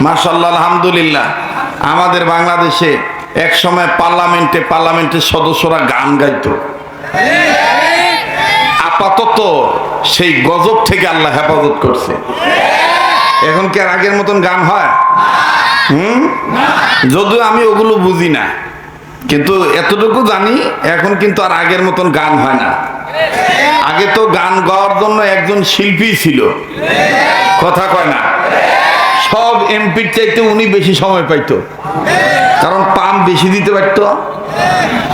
মাশাআল্লাহ, আলহামদুলিল্লাহ। আমাদের বাংলাদেশে এক সময় পার্লামেন্টের সদস্যরা গান গাইতো। আপাতত সেই গজব থেকে আল্লাহ হেফাজত করছে। এখন কি আর আগের মতন গান হয়? যদিও আমি ওগুলো বুঝি না, কিন্তু এতটুকু জানি এখন কিন্তু আর আগের মতন গান হয় না। আগে তো গান গাওয়ার জন্য একজন শিল্পী ছিল, কথা কয় না? সব এমপির চাইতে উনি বেশি সময় পাইতো, কারণ পাম বেশি দিতে পারতো।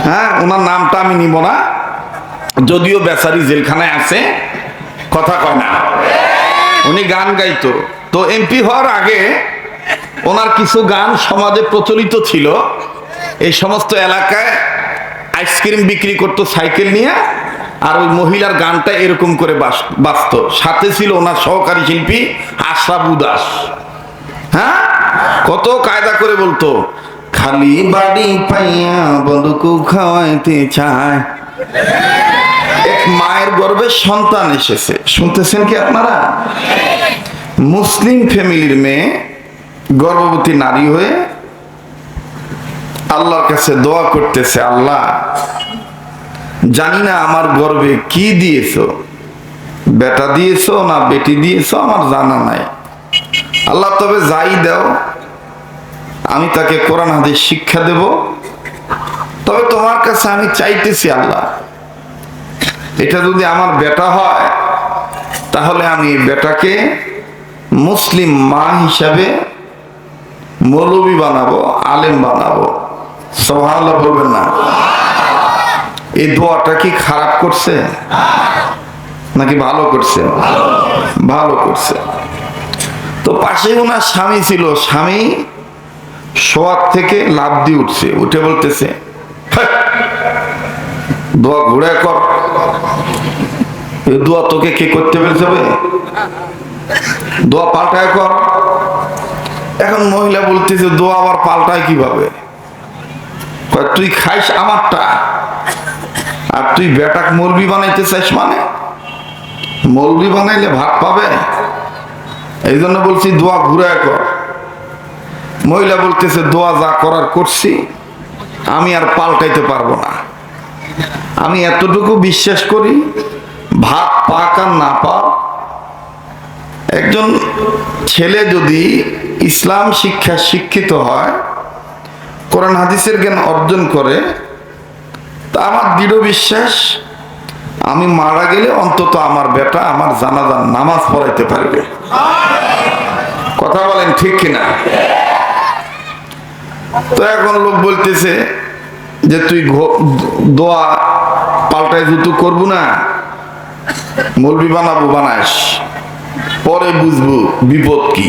হ্যাঁ, ওনার নামটা আমি নিব না, যদিও বেচারি জেলখানায় আছে, কথা কয় না? উনি গান গাইতো। তো এমপি হওয়ার আগে ওনার কিছু গান সমাজে প্রচলিত ছিল। এই সমস্ত এলাকায় আইসক্রিম বিক্রি করতো সাইকেল নিয়ে, আর ওই মহিলার গানটা এরকম করে বাজতো। সাথে ছিল ওনার সহকারী শিল্পী আশরাফ উদাস। হ্যাঁ, কত কায়দা করে বলতো, খালি বাড়ি পাইয়া বন্ধুকে খাওয়াইতে চায়। এক মায়ের গর্ভে সন্তান এসেছে, শুনতেছেন কি আপনারা? মুসলিম ফ্যামিলির মেয়ে, গর্ভবতী নারী হয়ে আল্লাহর কাছে দোয়া করতেছে, আল্লাহ জানি না আমার গর্ভে কি দিয়েছো, বেটা দিয়েছো না বেটি দিয়েছো আমার জানা নাই। আল্লাহ তবে যাই দাও আমি তাকে কোরআন হাদিস শিক্ষা দেব। তবে তোমার কাছে আমি চাইতেছি আল্লাহ, এটা যদি আমার বেটা হয় তাহলে আমি বেটাকে মুসলিম মা হিসাবে মৌলবী বানাবো, আলেম বানাবো। সুবহানাল্লাহ বলবেন না? এই দোয়াটা কি খারাপ করছে নাকি ভালো করছে? ভালো করছে। তো পাশে ওনার স্বামী ছিল, স্বামী শোয়ার থেকে লাফ দিয়ে উঠছে, উঠে বলতেছে, দোয়া ঘুরে কর, এই দোয়া তোকে কে করতে পেরেছে? দোয়া পাল্টায় কর। এখন মহিলা বলতেছে, দোয়া আবার পাল্টায় কিভাবে? তুই খাইস আমারটা আর তুই বেটাক মৌলবি বানাইতে চাইস, মানে মৌলবি বানাইলে ভাগ পাবে, এই জন্য বলছি দোয়া ঘুরায় কর। মহিলা বলতেছে, দোয়া যা করার করছি, আমি আর পাল্টাইতে পারবো না। আমি এতটুকু বিশ্বাস করি, ভাগ পাক আর না পাক, একজন ছেলে যদি ইসলাম শিক্ষা শিক্ষিত হয়, কোরআন হাদিসের জ্ঞান অর্জন করে, তা আমার দৃঢ় বিশ্বাস আমি মারা গেলে অন্তত আমার বেটা আমার জানাজার নামাজ পড়াইতে পারবে। কথা বলেন ঠিক কিনা? তো এখন লোক বলতেছে যে তুই দোয়া পাল্টাই জুতু করবো না, মৌলবি বানাবো, বানাস, পরে বুঝবো বিপদ কি।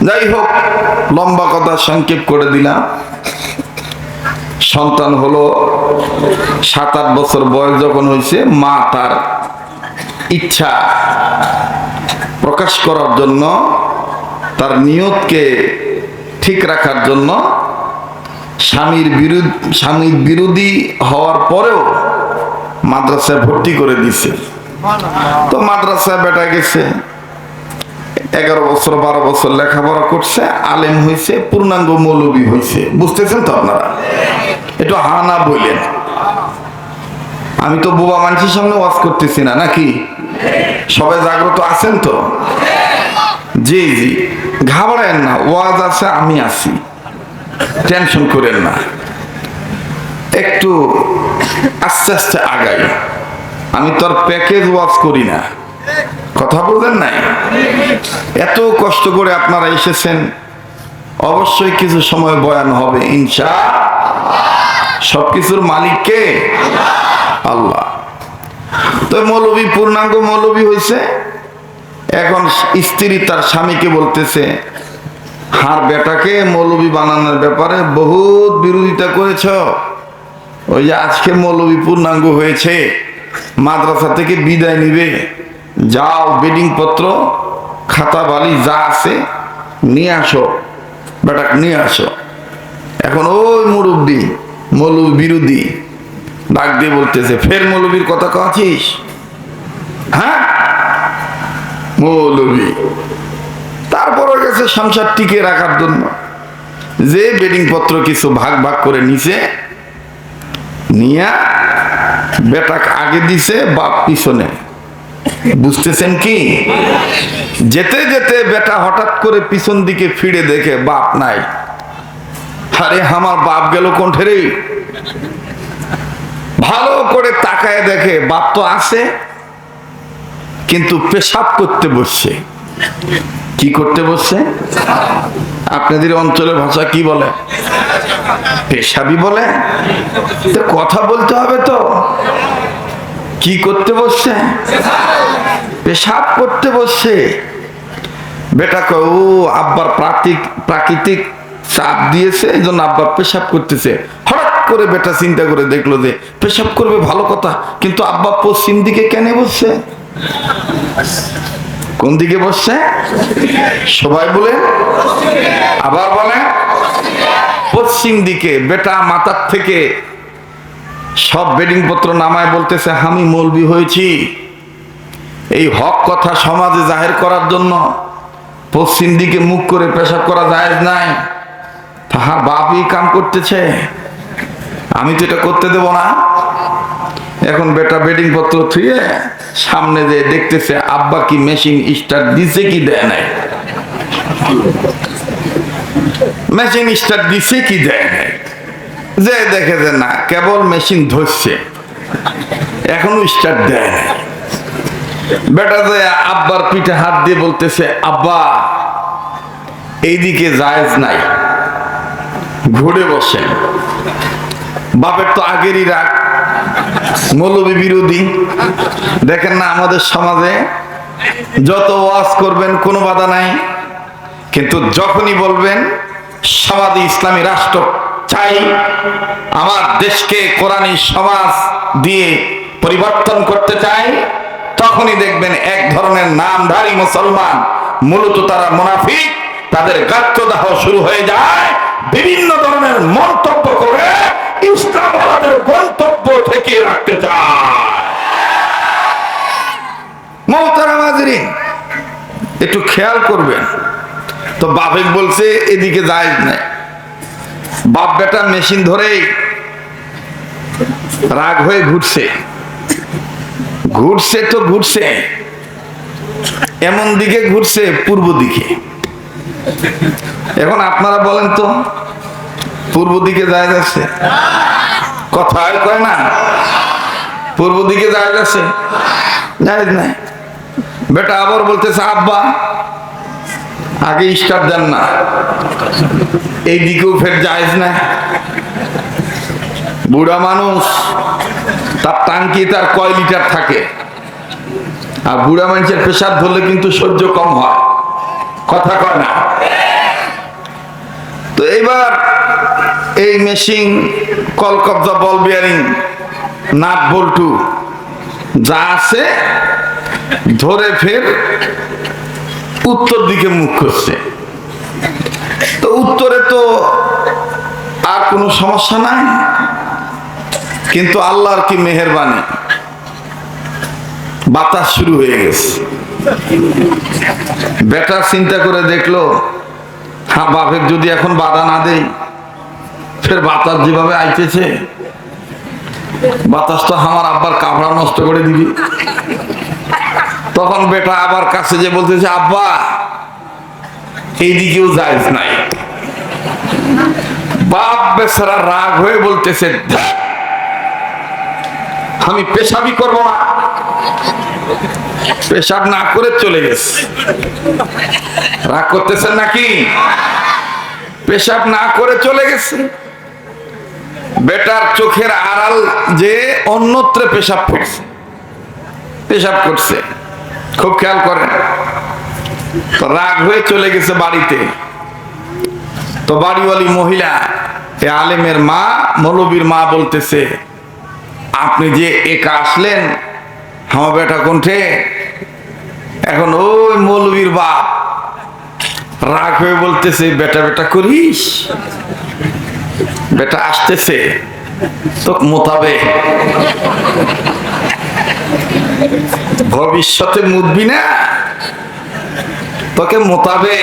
যাই হোক, লম্বা কথা সংক্ষেপ করে দিলাম। সন্তান হলো, 7-8 বছর বয়স যখন হয়েছে, মা তার ইচ্ছা প্রকাশ করার জন্য, তার নিয়তকে ঠিক রাখার জন্য, স্বামীর বিরোধী হওয়ার পরেও মাদ্রাসায় ভর্তি করে দিছে। তো মাদ্রাসায় বেটা গেছে, 11 বছর 12 বছর লেখাপড়া করছে, আলেম হয়েছে, পূর্ণাঙ্গ মৌলবী হয়েছে। বুঝতেছেন তো আপনারা? একটু হানা বললেন, আমি তো বোবা মানুষের সামনে ওয়াজ করতেছি না, নাকি? সবাই জাগ্রত আছেন তো? জি জি, ঘাবড়েন না, ওয়াজ আছে, আমি আছি, টেনশন করেন না, একটু আস্তে আস্তে আগাই। আমি তো আর প্যাকেজ ওয়াজ করি না, কথা বলবেন নাই? এত কষ্ট করে আপনারা এসেছেন, অবশ্যই কিছু সময় বয়ান হবে ইনশাআল্লাহ। সবকিছুর মালিক কে? আল্লাহ। তো মৌলবী পূর্ণাঙ্গ মৌলবী হয়েছে। এখন স্ত্রী তার স্বামীকে বলতেছে, হার বেটাকে মৌলবী বানানোর ব্যাপারে বহুত বিরোধিতা করেছ, ওই যে আজকে মৌলবী পূর্ণাঙ্গ হয়েছে, মাদ্রাসা থেকে বিদায় নিবে, যাও বেডিং পত্র খাতা বালি যা আছে নিয়ে আসো, বেটাকে নিয়ে আসো। এখন ওই মুরব্বী মৌলবী বিরোধী ডাক দিয়ে বলতেছে, ফের মৌলবীর কথা কাছিস? হ্যাঁ, মৌলবী। তারপর গেছে সংসার টিকে রাখার জন্য, যে বেডিং পত্র কিছু ভাগ ভাগ করে নিছে, নিয়া বেটা আগে দিছে, বাপ পিছনে। বুঝতেছেন কি? যেতে যেতে বেটা হঠাৎ করে পিছন দিকে ফিরে দেখে বাপ নাই। আরে আমার বাপ গেল কোনঠে রে? ভালো করে তাকায় দেখে বাপ তো আছে, কিন্তু পেশাব করতে বসছে। কি করতে বসছে? আপনাদের অঞ্চলের ভাষা কি বলে? পেশাবি বলে। তো কথা বলতে হবে তো। কি করতে বসছে? পেশাব করতে বসছে। বেটা কয়, ও আব্বার প্রাকৃতিক চাপ দিয়েছে, এই জন্য আব্বার পেশাব করতেছে। হঠাৎ করে বেটা চিন্তা করে দেখলো যে পেশাব করবে ভালো কথা, কিন্তু আব্বা পশ্চিম দিকে কেন বসছে? কোন দিকে বসছে? সবাই বলে, আবার বলে পশ্চিম দিকে। বেটা মাথার থেকে সব বেডিং পত্র নামায় বলতেছে, আমি মৌলবি হয়েছি, এই হক কথা সমাজে জাহের করার জন্য পশ্চিম দিকে মুখ করে পেশাব করা জায়েজ নাই। তাহার বাপই কাম করতেছে, আমি তো এটা করতে দেব না। এখন বেটা বেডিং পত্র থুয়ে সামনে যে দেখতেছে আব্বা কি মেশিন স্টার্ট দিছে কি দেয় নাই, মেশিন স্টার্ট দিছে কি দেয় নাই। যে দেখে যে না, কেবল মেশিন ধরছে, এখনো স্টার্ট দেয় নাই। বেটা যে আব্বার পিঠে হাত দিয়ে বলতেছে, আব্বা এইদিকে জায়েজ নাই, ঘুরে বসেন। বাপের তো আগেরই রাগ, মৌলবী বিরোধী। দেখেন না আমাদের সমাজে যত ওয়াজ করবেন কোনো বাধা নাই, কিন্তু যখনই বলবেন সমাজে ইসলামী রাষ্ট্র চাই, আমার দেশকে কোরআনী সমাজ দিয়ে পরিবর্তন করতে চাই, তখনই দেখবেন এক ধরনের নামধারী মুসলমান, মূলত তারা মুনাফিক, তাদের গাত্রদাহ শুরু হয়ে যায়, বিভিন্ন ধরনের মন্তব্য করে ইসলাম আমাদের গন্তব্য থেকে রাখতে চায়। মোহতারাম হাজিরিন, একটু খেয়াল করবেন। তো বাপে বলছে এদিকে জায়েজ নাই। বাপ বেটা মেশিন ধরে রাগ হয়ে ঘুরছে, ঘুরছে তো ঘুরছে, এমন দিকে ঘুরছে পূর্ব দিকে। এখন আপনারা বলেন তো, পূর্ব দিকে জায়েজ আছে? কথা কয় না, পূর্ব দিকে জায়েজ আছে? জায়েজ নাই। বেটা আবার বলতেছে, আব্বা আগে স্টার্ট দেন না, এই দিকেও ফের জায়েজ নাই। বুড়া মানুষ, তার টাঙ্কি তার কয় লিটার থাকে, আর বুড়া মানুষের পেশাব ধরলে কিন্তু সহ্য কম হয়। কথা কয় না। তো এবার এই মেশিন, কলকবজা, বল বিয়ারিং, নাট বল্টু যা আছে ধরে ফের উত্তর দিকে মুখ করছে। তো উত্তরে তো আর কোনো সমস্যা নাই, কিন্তু আল্লাহর কি মেহেরবানি, বাতাস শুরু হয়ে গেছে। বেটা চিন্তা করে দেখলো, হ্যাঁ বাপের যদি এখন বাধা না দেই, ফের বাতাস যেভাবে আইতেছে, বাতাস তো আমার আব্বার কাপড়া নষ্ট করে দিবি। তখন বেটা আবার কাছে যে বলতেছে, আব্বা এইদিকেও জায়েজ নাই। বাপ বেচারা রাগ হয়ে বলতেছে, আমি পেশাবি করবো না। পেশাব না করে চলে গেছে। রাগ করতেছেন নাকি? পেশাব না করে চলে গেছে। বেটার চোখের আড়াল যে অন্যত্র পেশাব করছে, পেশাব করছে, খুব খেয়াল করেন। তো রাগ হয়ে চলে গেছে বাড়িতে। তো বাড়িওয়ালি মহিলা, এ আলেমের মা, মৌলবীর মা বলতেছে, আপনি যে একা আসলেন, আমার বেটা কোনঠে? এখন ওই মৌলবীর বাপ রাগ হয়ে বলতেছে, বেটা বেটা করিস, বেটা আসতেছে তো মোতাবেক ভবিষ্যতে মুদবি না, তোকে মোতাবে।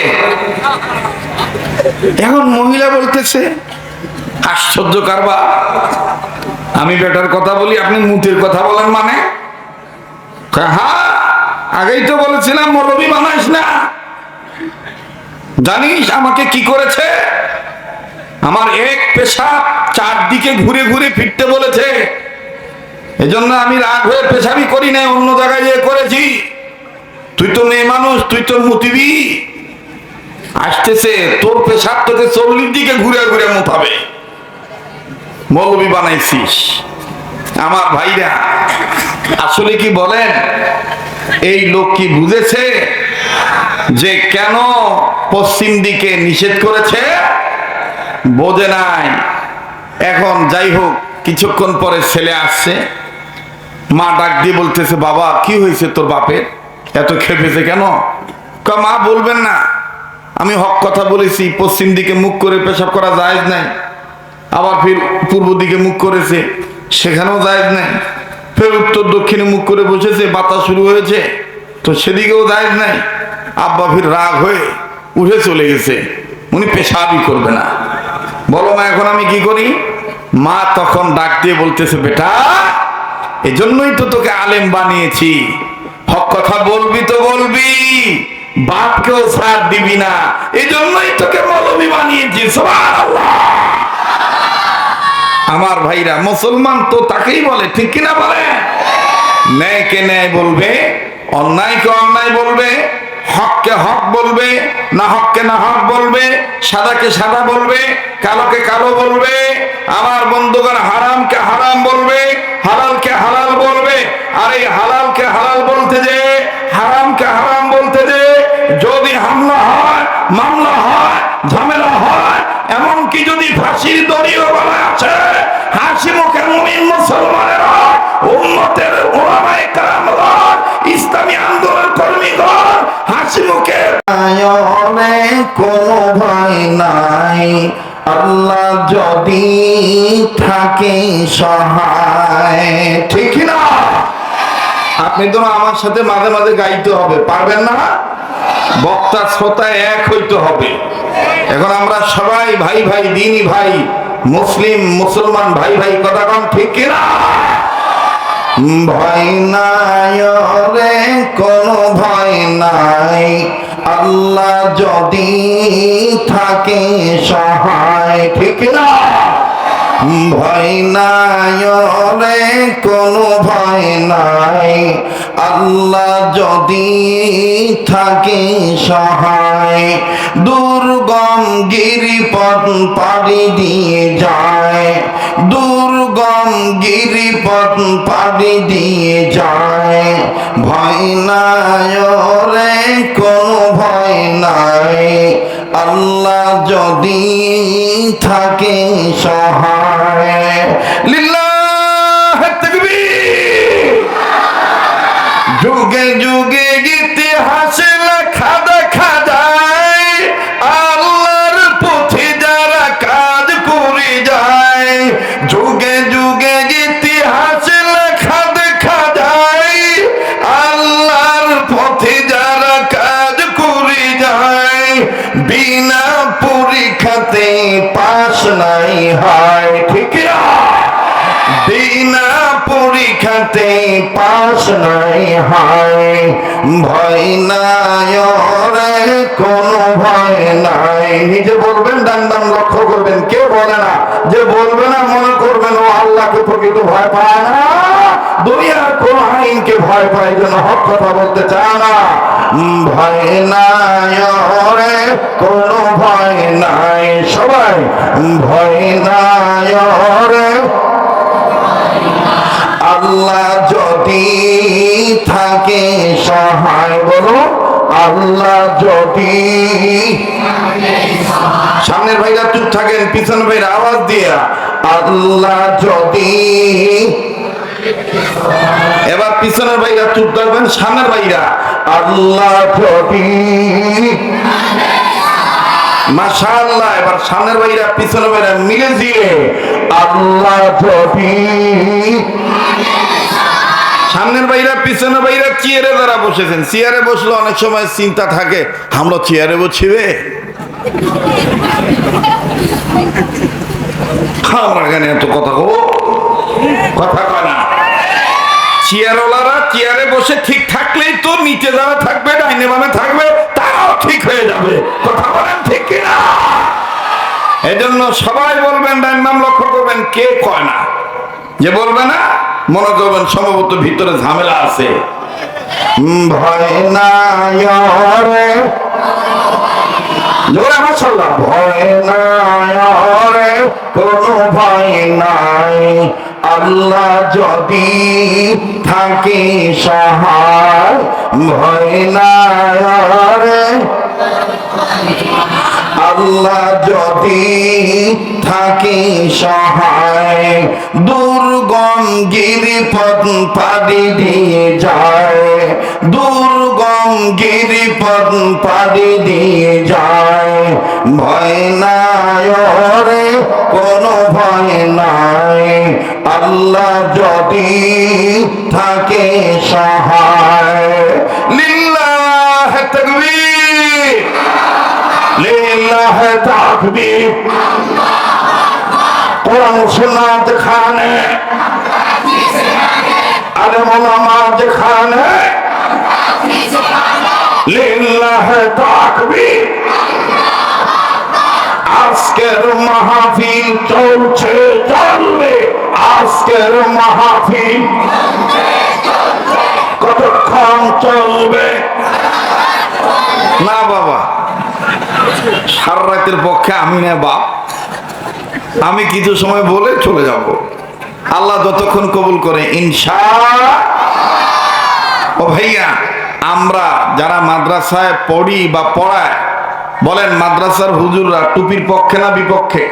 এখন মহিলা বলতেছে আশ্চর্য কারবার, আমি বেটার কথা বলি, আপনি মুতির কথা বলেন মানে? হ্যাঁ, আগেই তো বলেছিলাম মৌলবি বানাইস না। জানিস আমাকে কি করেছে? আমার এক পেশাব চারদিকে ঘুরে ঘুরে ফিরতে বলেছে। এজন্য আমি রাগ হয়ে পেশাবি করি না, অন্য জায়গায় যেয়ে করেছি। তুই তো মেয়ে মানুষ, তুই তো মুতিবি। আসতেছে তোর পেশাব তোকে 40 দিকে ঘুরে ঘুরে মুতাবে। মৌলবি বানাইছিস। আমার ভাইরা আসলে কি বলেন, এই লোক কি বুঝেছে যে কেন পশ্চিম দিকে নিষেধ করেছে? বোঝে নাই। এখন যাই হোক, কিছুক্ষণ পরে ছেলে আসছে, মা ডাক দিয়ে বলতেছে, বাবা কি হয়েছে তোর বাপের, এত খেপেছে কেন? মা বলবেন না, আমি হক কথা বলেছি, পশ্চিম দিকে মুখ করে পেশাব করা জায়েজ নাই। আবার ফির পূর্ব দিকে মুখ করেছে, সেখানেও জায়েজ নাই। ফের উত্তর দক্ষিণে মুখ করে বসেছে, বাতাস শুরু হয়েছে, তো সেদিকেও জায়েজ নাই। আব্বা ফির রাগ হয়ে উঠে চলে গেছে, উনি পেশাবই করবে না। বলো মা এখন আমি কি করি? মা তখন ডাক দিয়ে বলতেছে, বেটা এজন্যই তো তোকে আলেম বানিয়েছি, হক কথা বলবি তো বলবি, বাপকেও ছাড় দিবি না, এই জন্যই তোকে মৌলবি বানিয়েছি। সুবহানাল্লাহ। আমার ভাইরা, মুসলমান তো তাকেই বলে, ঠিক কিনা বলে? ন্যায়কে ন্যায় বলবে, অন্যায়কে অন্যায় বলবে, হককে হক বলবে, না হককে না হক বলবে, সাদাকে সাদা বলবে, কালোকে কালো বলবে। আমার বন্ধুগণ, হারামকে হারাম বলবে, হালালকে হালাল বলবে। আর এই হালালকে হালাল বলতে যে, হারামকে হারাম বলতে যে যদি হামলা হয়, মামলা হয়, ঝামেলা হয়, এমনকি যদি ফাঁসির দড়িও বলা আছে, হাসি মুখে মুমিন মুসলমানেরা, উম্মতের উলামায়ে কেরামগণ, ইসলামী আন্দোলন কর্মীগণ হাসি মুখে কোনো ভয় নাই, আল্লাহ যদি থাকে সহায়। ঠিক না? আপনি তো আমার সাথে মাঝে মাঝে গাইতে হবে, পারবেন না? বক্তা শ্রোতা এক হইতে হবে। এখন আমরা সবাই ভাই ভাই, দিনী ভাই, মুসলিম মুসলমান ভাই ভাই, কথা কন ঠিক কিনা? ভয় নাই রে, কোনো ভয় নাই, আল্লাহ যদি থাকে সহায়। ঠিক না? ভয় নাই রে, কোনো ভয় নাই, আল্লাহ যদি থাকে সহায়। দুর্গম গিরিপথ পাড়ি দিয়ে যায়, দুর্গম গিরিপথ পাড়ি দিয়ে যায়, ভয় নাই রে, কোনো ভয় নাই, আল্লাহ যদি থাকে সহায়। লিল্লাহ তাকবীর। যুগে যুগে ইতিহাসে লেখা দেখা যায়, আল্লাহর পথে যারা কাজ করে যায়। যুগে যুগে ইতিহাসে লেখা দেখা যায়, আল্লাহর পথে যারা কাজ করে যায়, বিনা পরীক্ষাতে পাস নাই হয়। ঠিক না? বিনা পরীক্ষাতে পাস নাই হয়, ভয় নাই রে, কোনো ভয় নাই। নিজে বলবেন, ডান ডান লক্ষ্য করবেন, কে বলে না, যে বলবে না মনে করবেন ও আল্লাহকে প্রকৃত ভয় পায় না, দুনিয়ার কোন আইনকে ভয় পায়, যেন হক কথা বলতে চায় না। ভয় নাই রে, কোনো ভয় নাই, সবাই ভয় নাই রে, আল্লাহ যদি থাকে সহায়। বলো আল্লাহ যদি। সামনের ভাইরা চুপ থাকেন, পিছনের ভাইরা আওয়াজ দিয়ে আল্লাহ যদি। এবার পিছনের ভাইরা চুপ থাকবেন, সামনের ভাইরা আল্লাহ যদি। মাশাআল্লাহ। এবার সামনের ভাইরা পিছনের ভাইরা মিলে দিয়ে আল্লাহ যদি। সামনের বাইরা পিছনের বাইরা চেয়ারে যারা বসেছেন, চেয়ারে বসলে অনেক সময় চিন্তা থাকে আমরা চেয়ারে বসিবে, আমরা কেন এত কথা কব, কথা কয় না। চেয়ারওয়ালারা চেয়ারে বসে ঠিক থাকলেই তো নিচে যারা থাকবে, ডাইনে বামে থাকবে, তারাও ঠিক হয়ে যাবে। কথা বলেন ঠিক কিনা? এই জন্য সবাই বলবেন, ডাইন বাম লক্ষ্য করবেন, কে কয় না। যে বলবে না মনে করবেন সম্ভবত ভিতরে ঝামেলা আছে। ভয় নাই রে, জোরে মাশাআল্লাহ, ভয় নাই রে, কোনো ভয় নাই, আল্লাহ যদি থাকে সহায়, ভয় নাই রে, আল্লাহ যদি থাকে সহায়, দুর্গম গিরিপথ পাড়ি দিয়ে যায়, দুর্গম গিরিপথ পাড়ি দিয়ে যায়, ভয় নাই রে, কোনো ভয় নাই, আল্লাহ যদি থাকে সহায়। লিল্লাহ তাকবীর, লিল্লাহ তাকবীর। কোরআন সুন্নাত খানে, আলেম ওলামা যেখানে, লিল্লাহ তাকবীর। আজকের মাহফিল চলছে, চলবে, আজকের মাহফিল কতক্ষণ চলবে? না বাবা, সারা রাতের পক্ষে আমি না বাপ, আমি কিছু সময় বলে চলে যাব, আল্লাহ যতক্ষণ কবুল করে ইনশাআল্লাহ। ও ভাইয়া, আমরা যারা মাদ্রাসায় পড়ি বা পড়ায়, বলেন মাদ্রাসার হুজুররা টুপির পক্ষে না বিপক্ষে?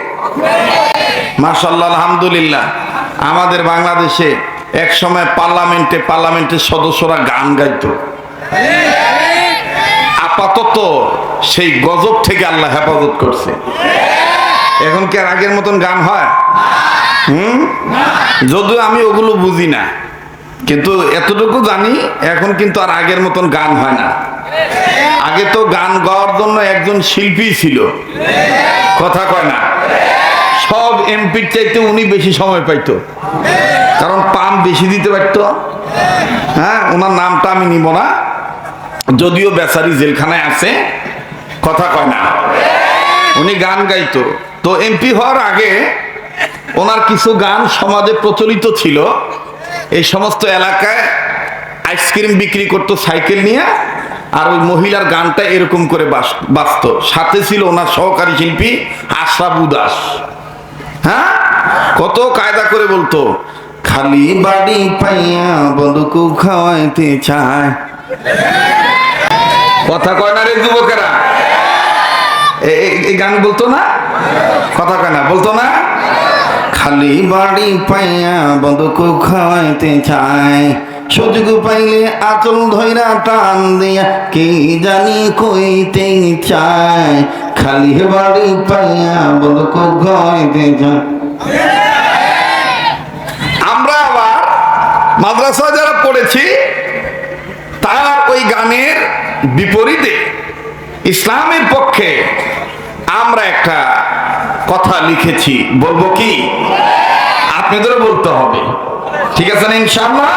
মাশাআল্লাহ, আলহামদুলিল্লাহ। আমাদের বাংলাদেশে এক সময় পার্লামেন্টের সদস্যরা গান গাইতো, আপাতত সেই গজব থেকে আল্লাহ হেফাজত করছে। এখন কি আর আগের মতন গান হয়? যদিও আমি ওগুলো বুঝি না, কিন্তু এতটুকু জানি এখন কিন্তু আর আগের মতন গান হয় না। আগে তো গান গাওয়ার জন্য একজন শিল্পী ছিল, কথা কয় না। সব এমপির চাইতে উনি বেশি সময় পাইতো, কারণ পাম বেশি দিতে পারতো। হ্যাঁ, ওনার নামটা আমি নিব না, যদিও বেচারি জেলখানায় আছে, কথা কয় না। উনি গান গাইতো। তো এমপি হওয়ার আগে ওনার কিছু গান সমাজে প্রচলিত ছিল। এই সমস্ত এলাকায় আইসক্রিম বিক্রি করতো সাইকেল নিয়ে, আর ওই মহিলার গানটা এরকম করে বাজতো। সাথে ছিল ওনার সহকারী শিল্পী আশরাফ উদাস। হ্যাঁ, কত কায়দা করে বলতো, খালি বাড়ি পাইয়া বন্ধুকে খাওয়াইতে চায়। কথা কয় না রে যুবকেরা? এই গান বলতো না, কথা কয় না, বলতো না? খালি বাড়ি পাইয়া বন্ধুকে খাওয়াইতে চায়, সুযোগ পাইলে আঁচল ধইরা টান দিয়া কি জানি কইতে চায়, খালি বাড়ি পাইয়া বন্ধুকে খাওয়াইতে চায়। আমরা আবার মাদ্রাসা যারা পড়েছি, তার ওই গানের বিপরীতে ইসলামের পক্ষে আমরা একটা কথা লিখেছি, বলবো কি? আপনাদেরও বলতে হবে, ঠিক আছে না ইনশাআল্লাহ?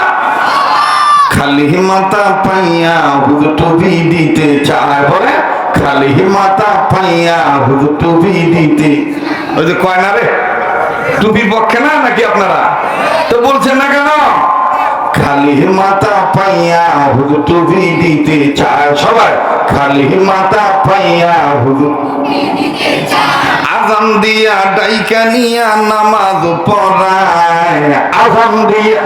খালি মাথা পাইয়া হুজুর টুপি দিতে চায়, বলে খালি মাথা পাইয়া হুজুর টুপি দিতে। ওই যে কয় না রে, টুপির পক্ষে না নাকি আপনারা? তো বলছেন না কেন? খালি মাথা পাইয়া হুজুর টুপি দিতে চায়, সবাই খালি মাথা পাইয়া হুজুর। আযান দিয়া ডাইকা নিয়া নামাজ পড়ায়, আযান দিয়া।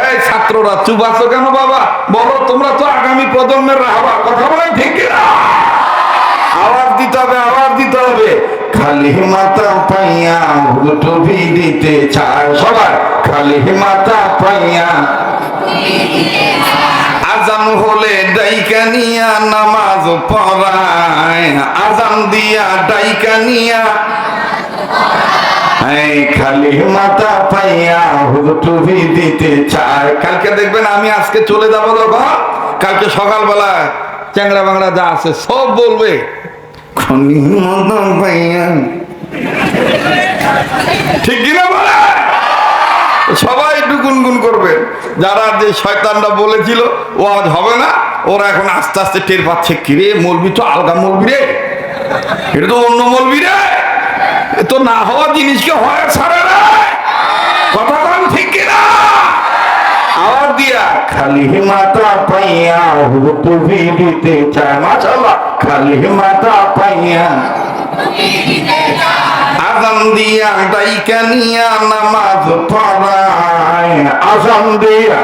এই ছাত্ররা চুপ আছো কেন বাবা? বলো, তোমরা তো আগামী প্রজন্মের রাহবার, কথা বলেন ঠিক না? আওয়াজ দিতে হবে, আওয়াজ দিতে হবে। খালি মাথা পাইয়া হুজুর টুপি দিতে চায়, সবাই খালি মাথা পাইয়া। আযান হলে ডাইকা নিয়া নামাজ পড়ায়, আযান দিয়া ডাইকা নিয়া। এই খালি মাথা পাইয়া হুজুর টুপি দিতে চায়। কালকে দেখবেন আমি আজকে চলে যাবো যখন, কালকে সকালবেলা চ্যাংড়া বাংলা যা আছে সব বলবে খালি মাথা পাইয়া, ঠিক কিনা বলে? সবাই একটু গুনগুন করবেন। যারা যে শয়তানরা বলেছিল ও আজ হবে না, ওরা এখন আস্তে আস্তে টের পাচ্ছে, কিরে মলবি তো আলগা মলবি রে, এটা তো অন্য মলবি রে, এ তো না হওয়া জিনিসকে হয় ছাড়ে না। কথা কম ঠিক কিনা? আওয়াজ দিয়া খালি মাথা পাইয়া হুজুর টুপি দিতে চায়। মাশাআল্লাহ, খালি মাথা পাইয়া আযান দিয়া ডাইকা নিয়া নামাজ পড়ায়, আযান দিয়া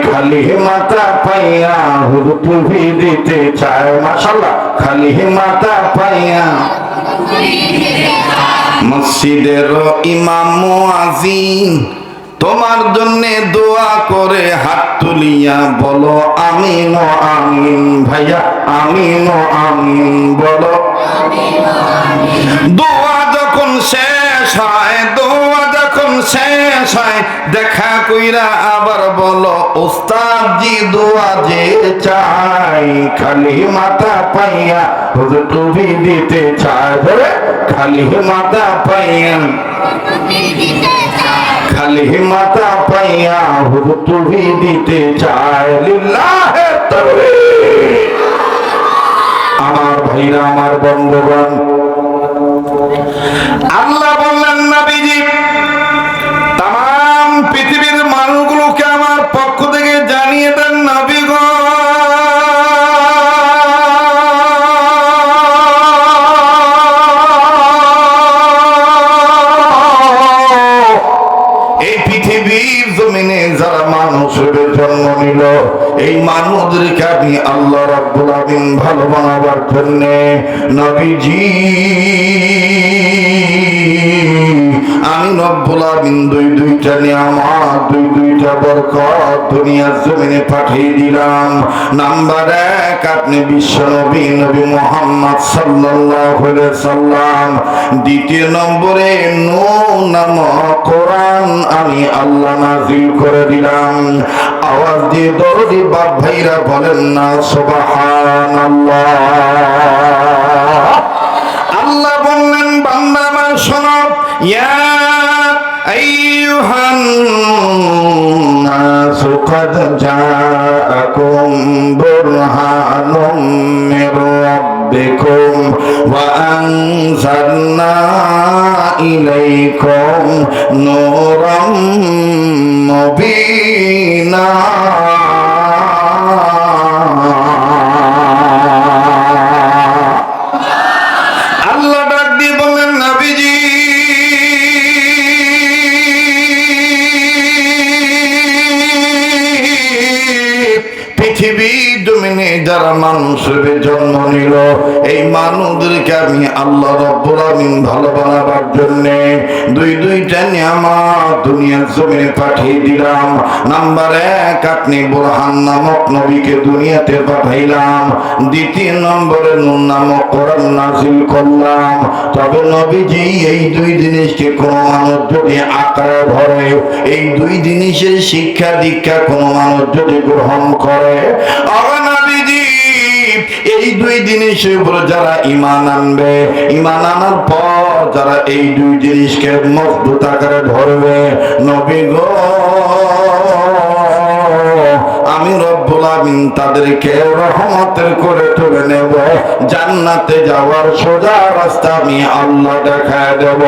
খালি মাথা পাইয়া হুজুর টুপি দিতে চায়। মাশাআল্লাহ, খালি মাথা পাইয়া মসজিদের ইমাম মুয়াজ্জিন তোমার জন্য দোয়া করে হাত তুলিয়া বলো আমিন আমিন। ভাইয়া আমিন আমিন বলো। দোয়া যখন শেষ হয়, দোয়া যখন শেষ হয়, দেখা কইরা আবার বলো ওস্তাদ জি দোয়া যে চাই। খালি মাথা পাইয়া হুজুর টুপি দিতে চায়। বলে খালি মাথা পাইয়া, খালি মাথা পাইয়া হুজুর টুপি দিতে চায়। লিল্লাহে তাকবীর। আমার ভাইরা, আমার বন্ধুগণ, আল্লাহ বললেন নবীজি তাম পৃথিবীর মানুষগুলোকে আমার পক্ষ থেকে জানিয়ে দেন নবীগণ যারা মানুষের জন্ম নিল, এই মানুষদেরকে আমি আল্লাহ রাব্বুল আলামিন ভালো বানাবার জন্য নবীজি আমি রব্বুল আলামিন দুইটা নিয়ামত, দুইটা বরকত দুনিয়ার জমিনে পাঠিয়ে দিলাম। নাম্বার 1, আপনি বিশ্ব নবী নবী মুহাম্মদ সাল্লাল্লাহু আলাইহি সাল্লাম। দ্বিতীয় নম্বরে নূর নামক কোরআন আমি আল্লাহ নাযিল করে দিলাম। আওয়াজ দিয়ে দরদি বাপ ভাইরা বলেন না সুবহানাল্লাহ। আল্লাহ বললেন বান্দা আমার শোনো, ইয়া আইয়ুহান নাস ক্বাদ জাআকুম বুরহানুম মির রাব্বিকুম ওয়া আনজালনা ইলাইকুম নূরাম মুবিনা। আল্লাহ ডাক দিয়ে বললেন নবীজি পৃথিবীর জমিনে যারা মানুষের জন্ম নিল, এই মানুষদেরকে আমি আল্লাহ রাব্বুল আলামিন ভালো বানাবার জন্য দুইটা নিয়ামত দুনিয়ার জমিনে পাঠিয়ে দিলাম। নাম্বার 1, আপনি বুরহান নামক নবীকে দুনিয়াতে পাঠাইলাম। দ্বিতীয় নম্বরে নূর নামক কোরআন নাযিল করলাম। তবে নবীজি এই দুই জিনিসকে কোন মানুষ যদি আঁকড়ে ধরে, এই দুই জিনিসের শিক্ষা দীক্ষা কোন মানুষ যদি গ্রহণ করে, নবীজি এই দুই জিনিসের উপরে যারা ঈমান আনবে, ঈমান আনার পর যারা এই দুই জিনিসকে মজবুত আকারে ধরবে, নবী গো আমি রব্বুল আমিন তাদেরকে রহমতের করে তুলে নেব। জান্নাতে যাওয়ার সোজা রাস্তা আমি আল্লাহ দেখায় দেব।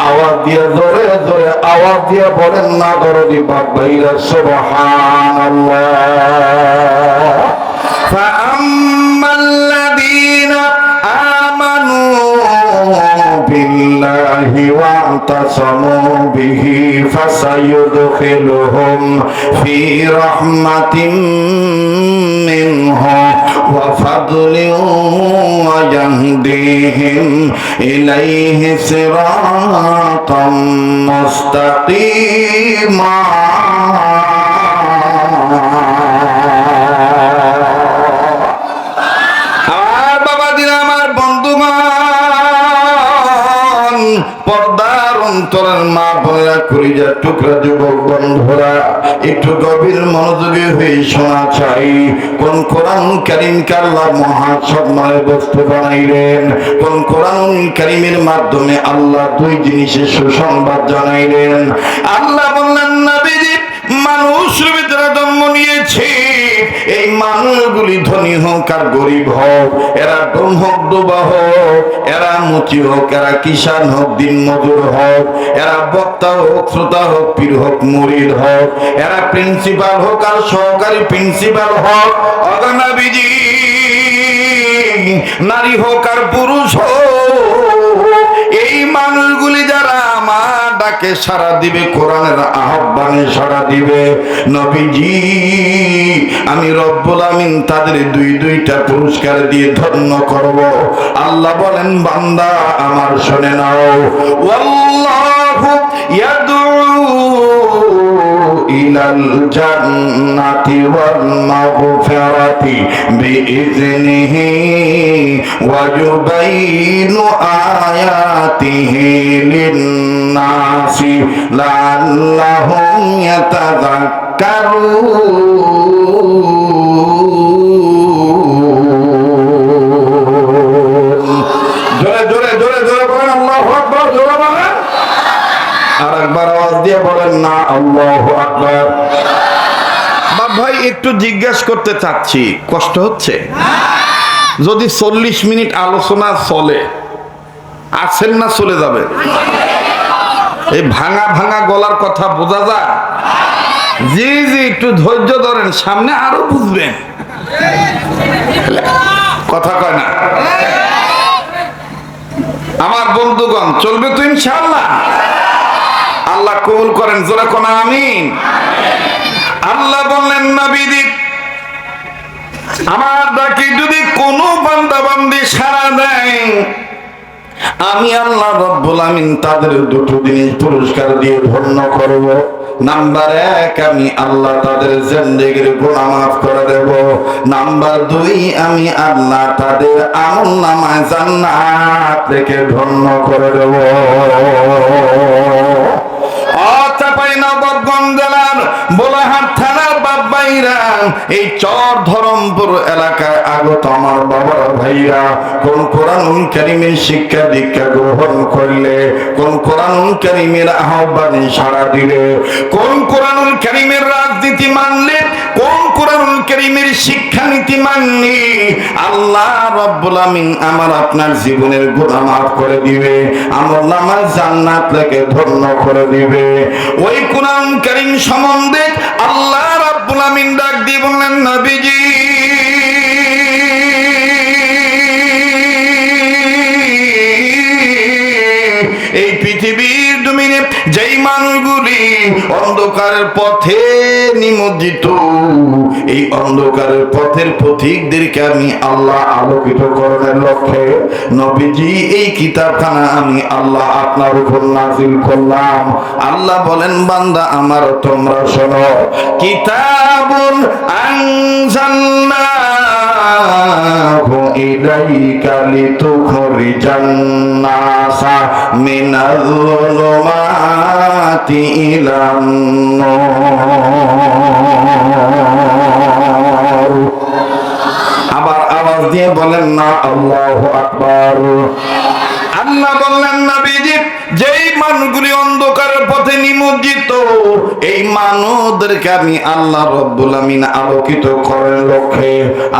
আওয়াজ দিয়ে জোরে জোরে আওয়াজ দিয়ে বলেন না দরদি বাপ ভাইরা সুবহানাল্লাহ। ফাআম্মাল্লাযীনা আমানু বিল্লাহি ওয়া'তাসামু বিহি ফাসায়ুদখিলুহুম ফি রাহমাতিন মিনহু ওয়া ফাদলিন ওয়া ইয়াহদিহিম ইলাইহি সিরাতাম মুস্তাকিমা। আমার বাবাজিরা, আমার বন্ধুগণ, অন্তরের মা বোনেরা, কলিজার টুকরা যুবক বন্ধুরা, একটু গভীর মনোযোগী হয়ে শোনা চাই। কোন কোরআন কারীমকে আল্লাহ মহা সম্মানের বস্তু বানাইলেন, কোন কোরআন কারীমের মাধ্যমে আল্লাহ দুই জিনিসের সুসংবাদ জানাইলেন। আল্লাহ বললেন, নবীজি, মানুষের ভিতরে জন্ম নিয়েছে, এই মানুষগুলি ধনী হোক আর গরিব হোক, এরা ডোম হোক ডোবা হোক, এরা মুচি হোক, এরা কিষান হোক, দিন মজুর হোক, এরা বক্তা হোক, শ্রোতা হোক, পীর হোক, মুরিদ হোক, এরা প্রিন্সিপাল হোক আর সহকারী প্রিন্সিপাল হোক, নবীজি, নারী হোক আর পুরুষ হোক, এই মানুষগুলি যারা আমার ডাকে সাড়া দিবে, কোরআনের আহ্বানে সাড়া দিবে, নবীজি, আমি রব্বুল আমিন তাদের দুইটা পুরস্কার দিয়ে ধন্য করব। আল্লাহ বলেন, বান্দা আমার শুনে নাও, ওয়াল্লাহু ইয়াদউ ইলাল জান্নাতি ওয়াল মাগফিরাতি বিইذনিহি ওয়া ইউবাইনু আয়াতিহি লিন-নাসি লাআল্লাহুম ইয়াতাযাক্কারুন। জোরে জোরে জোরে জোরে বলেন আল্লাহু আকবার, জোরে বলেন, আর একবার আওয়াজ দিয়ে বলেন না আল্লাহু আকবার। বাপ ভাই, একটু জিজ্ঞাসা করতে চাচ্ছি, কষ্ট হচ্ছে? যদি 40 মিনিট আলোচনা চলে, আছেন না চলে যাবে? এই ভাঙা ভাঙা গলার কথা বোঝা যায়? জি জি, একটু ধৈর্য ধরেন, সামনে আরো বুঝবেন। কথা কয় না আমার বন্ধুগণ? চলবে তো ইনশাআল্লাহ? আল্লাহ কবুল করেন, জোরে কোন আমিন। আল্লাহ বললেন, নবীজি, আমার ডাকে যদি কোনো বান্দা বান্দি সাড়া দেয়, আমি আল্লাহ রব্বুল আমিন তাদের দুটো জিনিস পুরস্কার দিয়ে ধন্য করব। নাম্বার 1, আমি আল্লাহ তাদের জিন্দেগির গুনাহ মাফ করে দেব। নাম্বার 2, আমি আল্লাহ তাদের আমলনামায় জান্নাত থেকে ধন্য করে দেব। চাঁপাইনবাবগঞ্জ জেলার বোলাহাট থানার বাবাইরা, এই চর ধরমপুর এলাকায় আগত আমার বাবার ভাইরা, কোন কোরআনুল কারীমের শিক্ষা দীক্ষা গ্রহণ করলে, কোন কোরআনুল কারীমের আহ্বানে সাড়া দিলে, কোন কোরআনুল কারীমের রাজনীতি মানলে, কোন কোরআনুল কারীমের শিক্ষানীতি মানলে, আল্লাহ রব্বুল আমিন আমার আপনার জীবনের গুনাহ মাফ করে দিবে, আমলনামায় জান্নাত থেকে ধন্য করে দিবে। ওই কোরআন কারীম সম্বন্ধে আল্লাহ রাব্বুল আমিন ডাক দিয়ে বললেন, নবীজি, এই পৃথিবীর জমিনে যেই মানুষগুলি অন্ধকারের পথে নিমজ্জিত, এই অন্ধকারের পথের পথিকদেরকে আমি আল্লাহ আলোকিত করার লক্ষ্যে নবীজি এই কিতাবখানা আমি আল্লাহ আপনার উপর নাযিল করলাম। আল্লাহ বলেন, বান্দা আমার, তোমরা শোনো, কিতাবুন আনজালনাহু ইলাইকা লিতুখরিজান নাসা মিনাল যুলুমাতি ইলান নূর। আবার আওয়াজ দিয়ে বলেন না আল্লাহু আকবার। আল্লাহ বললেন, নবীজি, যেই মানুষগুলি অন্ধকারের পথে নিমজ্জিত, এই মানুষদেরকে আমি আল্লাহ রব্বুল আমিন আলোকিত করার লক্ষ্যে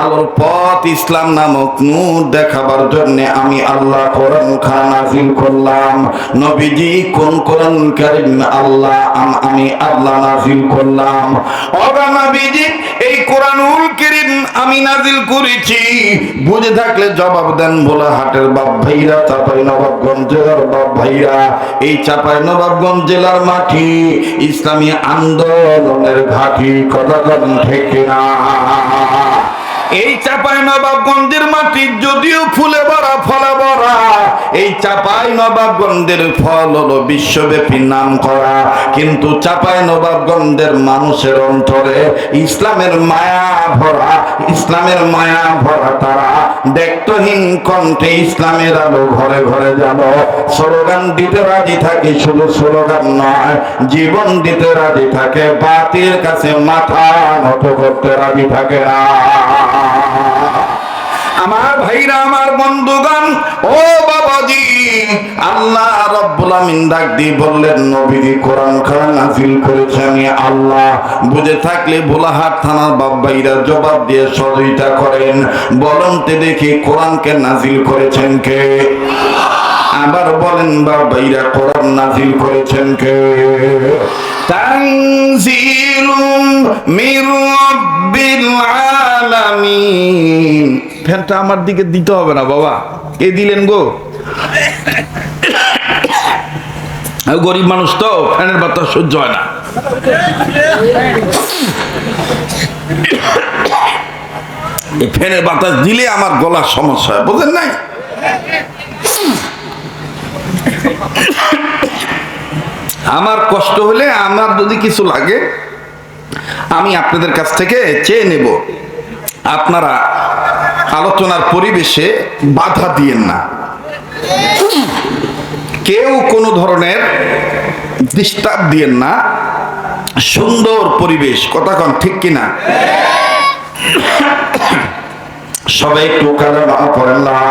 আলোর পথ ইসলাম নামক নূর দেখাবার জন্য আমি আল্লাহ কোরআন নাযিল করলাম। নবীজি, কোন কোরআন কারীম আমি আল্লাহ নাযিল করলাম? ওগো নবীজি, এই কোরআনুল কারীম আমি নাযিল করেছি, বুঝে থাকলে জবাব দেন। বোলাহাটের বাপ ভাইরা, চাঁপাইনবাবগঞ্জ জেলার বাপ ভাইরা, এই চাঁপাইনবাবগঞ্জ জেলার মাটি ইসলামী আন্দোলনের ঘাঁটি, কথা বলেন ঠিক কিনা? এই চাঁপাইনবাবগঞ্জের মাটি যদিও ফুলে ভরা, ফলে ভরা, এই চাঁপাইনবাবগঞ্জের ফল হলো বিশ্বব্যাপী নাম করা, কিন্তু চাঁপাইনবাবগঞ্জের মানুষের অন্তরে ইসলামের মায়া ভরা, ইসলামের মায়া ভরা তারা দেখতহীন কণ্ঠে ইসলামের আলো ঘরে ঘরে যাব। স্লোগান দিতে রাজি থাকি, শুধু স্লোগান নয়, জীবন দিতে রাজি থাকে, বাতিলের কাছে মাথা নত করতে রাজি থাকে না। আমার ভাইরা, আমার বন্ধুগণ, ও বাবাজি, আল্লাহ রাব্বুল আমিন ডাক দিয়ে বললেন, নবীজি কোরআন খানা নাযিল করেছে আমি আল্লাহ। বুঝে থাকলে ভোলাহাট থানার বাবাইরা জবাব দিয়ে সহযোগিতা করেন, বলেন তে দেখি কোরআনকে নাযিল করেছেন কে? আবার বলেন বাবাইরা, কোরআন নাযিল করেছেন কে? তানজিলুম মির রাব্বিল আলামিন। ফ্যানটা আমার দিকে দিতে হবে না বাবা, কে দিলেন গো? গরিব মানুষ তো, ফ্যানের বাতাস সহ্য হয় না। এই ফ্যানের বাতাস দিলে আমার গলার সমস্যা হয়, বুঝেন নাই? আমার কষ্ট হলে, আমার যদি কিছু লাগে, আমি আপনাদের কাছ থেকে চেয়ে নেব। আপনারা আলোচনার পরিবেশে বাধা দিয়েন না, কেউ কোনো ধরনের ডিস্টার্ব দিয়েন না। সুন্দর পরিবেশ, কথা কন ঠিক কিনা? সবাই একটু কালেমা পড়েন, লা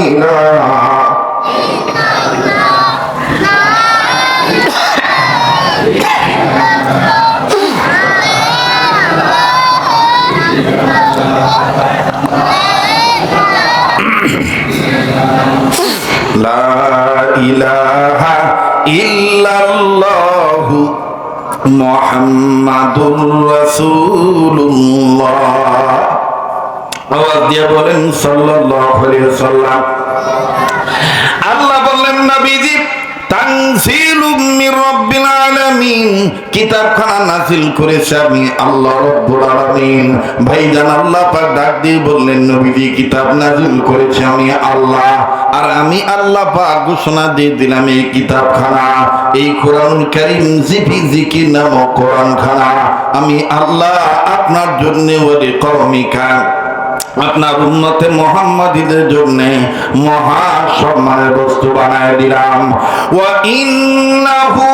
ইলাহা লা ইলাহা ইল্লাল্লাহু মুহাম্মাদুর রাসূলুল্লাহ। আওয়াজ দিয়ে বলেন সাল্লাল্লাহু আলাইহি ওয়াসাল্লাম। আল্লাহ বললেন, নবীজি তানজিলুম মির রাব্বিল আলামিন, কিতাবখানা নাযিল করেছে আমি আল্লাহ রাব্বুল আলামিন। ভাইজান, আল্লাহ পাক ডাক দিয়ে বললেন, নবীজি কিতাব নাযিল করেছে আমি আল্লাহ, আর আমি আল্লাহ পাক ঘোষণা দিয়ে দিলাম, এই কিতাবখানা, এই কোরআনুল কারীম জিকির নামক কোরআনখানা আমি আল্লাহ আপনার জন্য ওয়ালি কওমিকা, আপনার উম্মতে মুহাম্মাদীদের জন্য মহা সম্মানের বস্তু বানায় দিলাম। ওয়া ইন্নাহু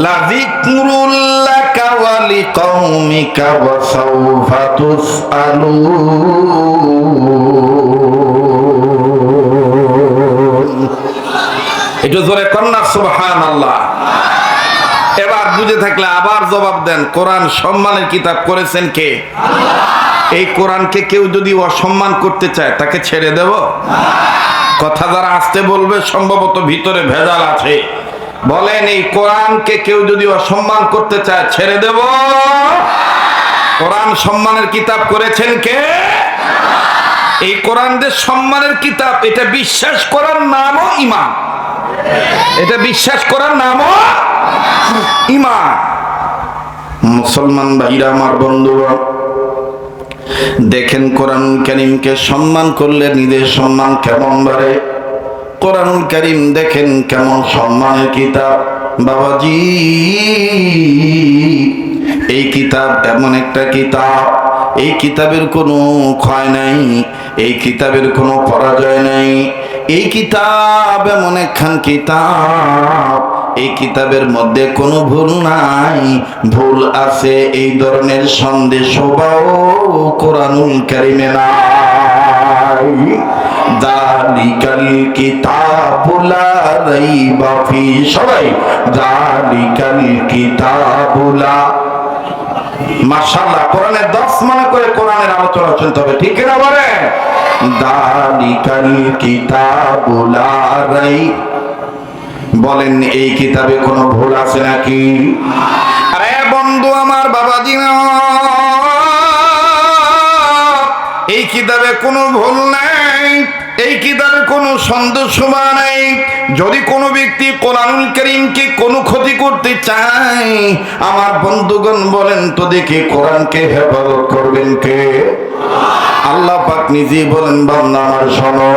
লাযিকরুল লাকা ওয়া লিকাওমিকা ওয়া সাওফা তুসআলুন। একটু জোরে কন্যা সুবহানাল্লাহ। এবার বুঝে থাকলে আবার জবাব দেন, কোরআন সম্মানের কিতাব করেছেন কে? এই কোরআনকে কেউ যদি অসম্মান করতে চায়, তাকে ছেড়ে দেব? কথা যারা আসতে বলবে, সম্ভবত ভিতরে ভেজাল আছে। বলেন, এই কোরআনকে কেউ যদি অসম্মান করতে চায়, ছেড়ে দেব? কোরআন সম্মানের কিতাব করেছেন কে? এই কোরআন যে সম্মানের কিতাব, এটা বিশ্বাস করার নামও ঈমান। এটা বিশ্বাস করার নামও ঈমান। মুসলমান ভাইরা, আমার বন্ধুরা, দেখেন কোরআনুল কারীমকে সম্মান করলে নিজের সম্মান কেমন বাড়ে। কোরআনুল কারীম দেখেন কেমন সম্মানের কিতাব। বাবাজি, এই কিতাব এমন একটা কিতাব, এই কিতাবের কোনো ক্ষয় নাই, এই কিতাবের কোনো পরাজয় নাই। এই কিতাব এমন একখান কিতাব, এই কিতাবের মধ্যে কোনো ভুল নাই, ভুল আছে এই ধরনের সন্দেশও কোরআনুল কারীমে নাই। যালিকাল কিতাবু লা রাইবা ফি, সবাই যালিকাল কিতাবু লা। মাশাআল্লাহ, কোরআনের 10 মনে করে কোরআনের আলোচনা শুনতে হবে, ঠিক না? বলে যালিকাল কিতাবু লা রাইবা। বলেন, এই কিতাবে কোনো ভুল আছে নাকি? আরে বন্ধু আমার, বাবাজি, এই কিতাবে কোনো ভুল নাই, এই কিতাবে কোনো সন্দেহ নাই। যদি কোনো ব্যক্তি কোরআনুল কারীমকে কোনো ক্ষতি করতে চায়, আমার বন্ধুগণ বলেন তো দেখি, কোরআনকে হেফাজত করবেন কে? আল্লাহ পাক নিজে বলেন, বান্দা আমার শোনো,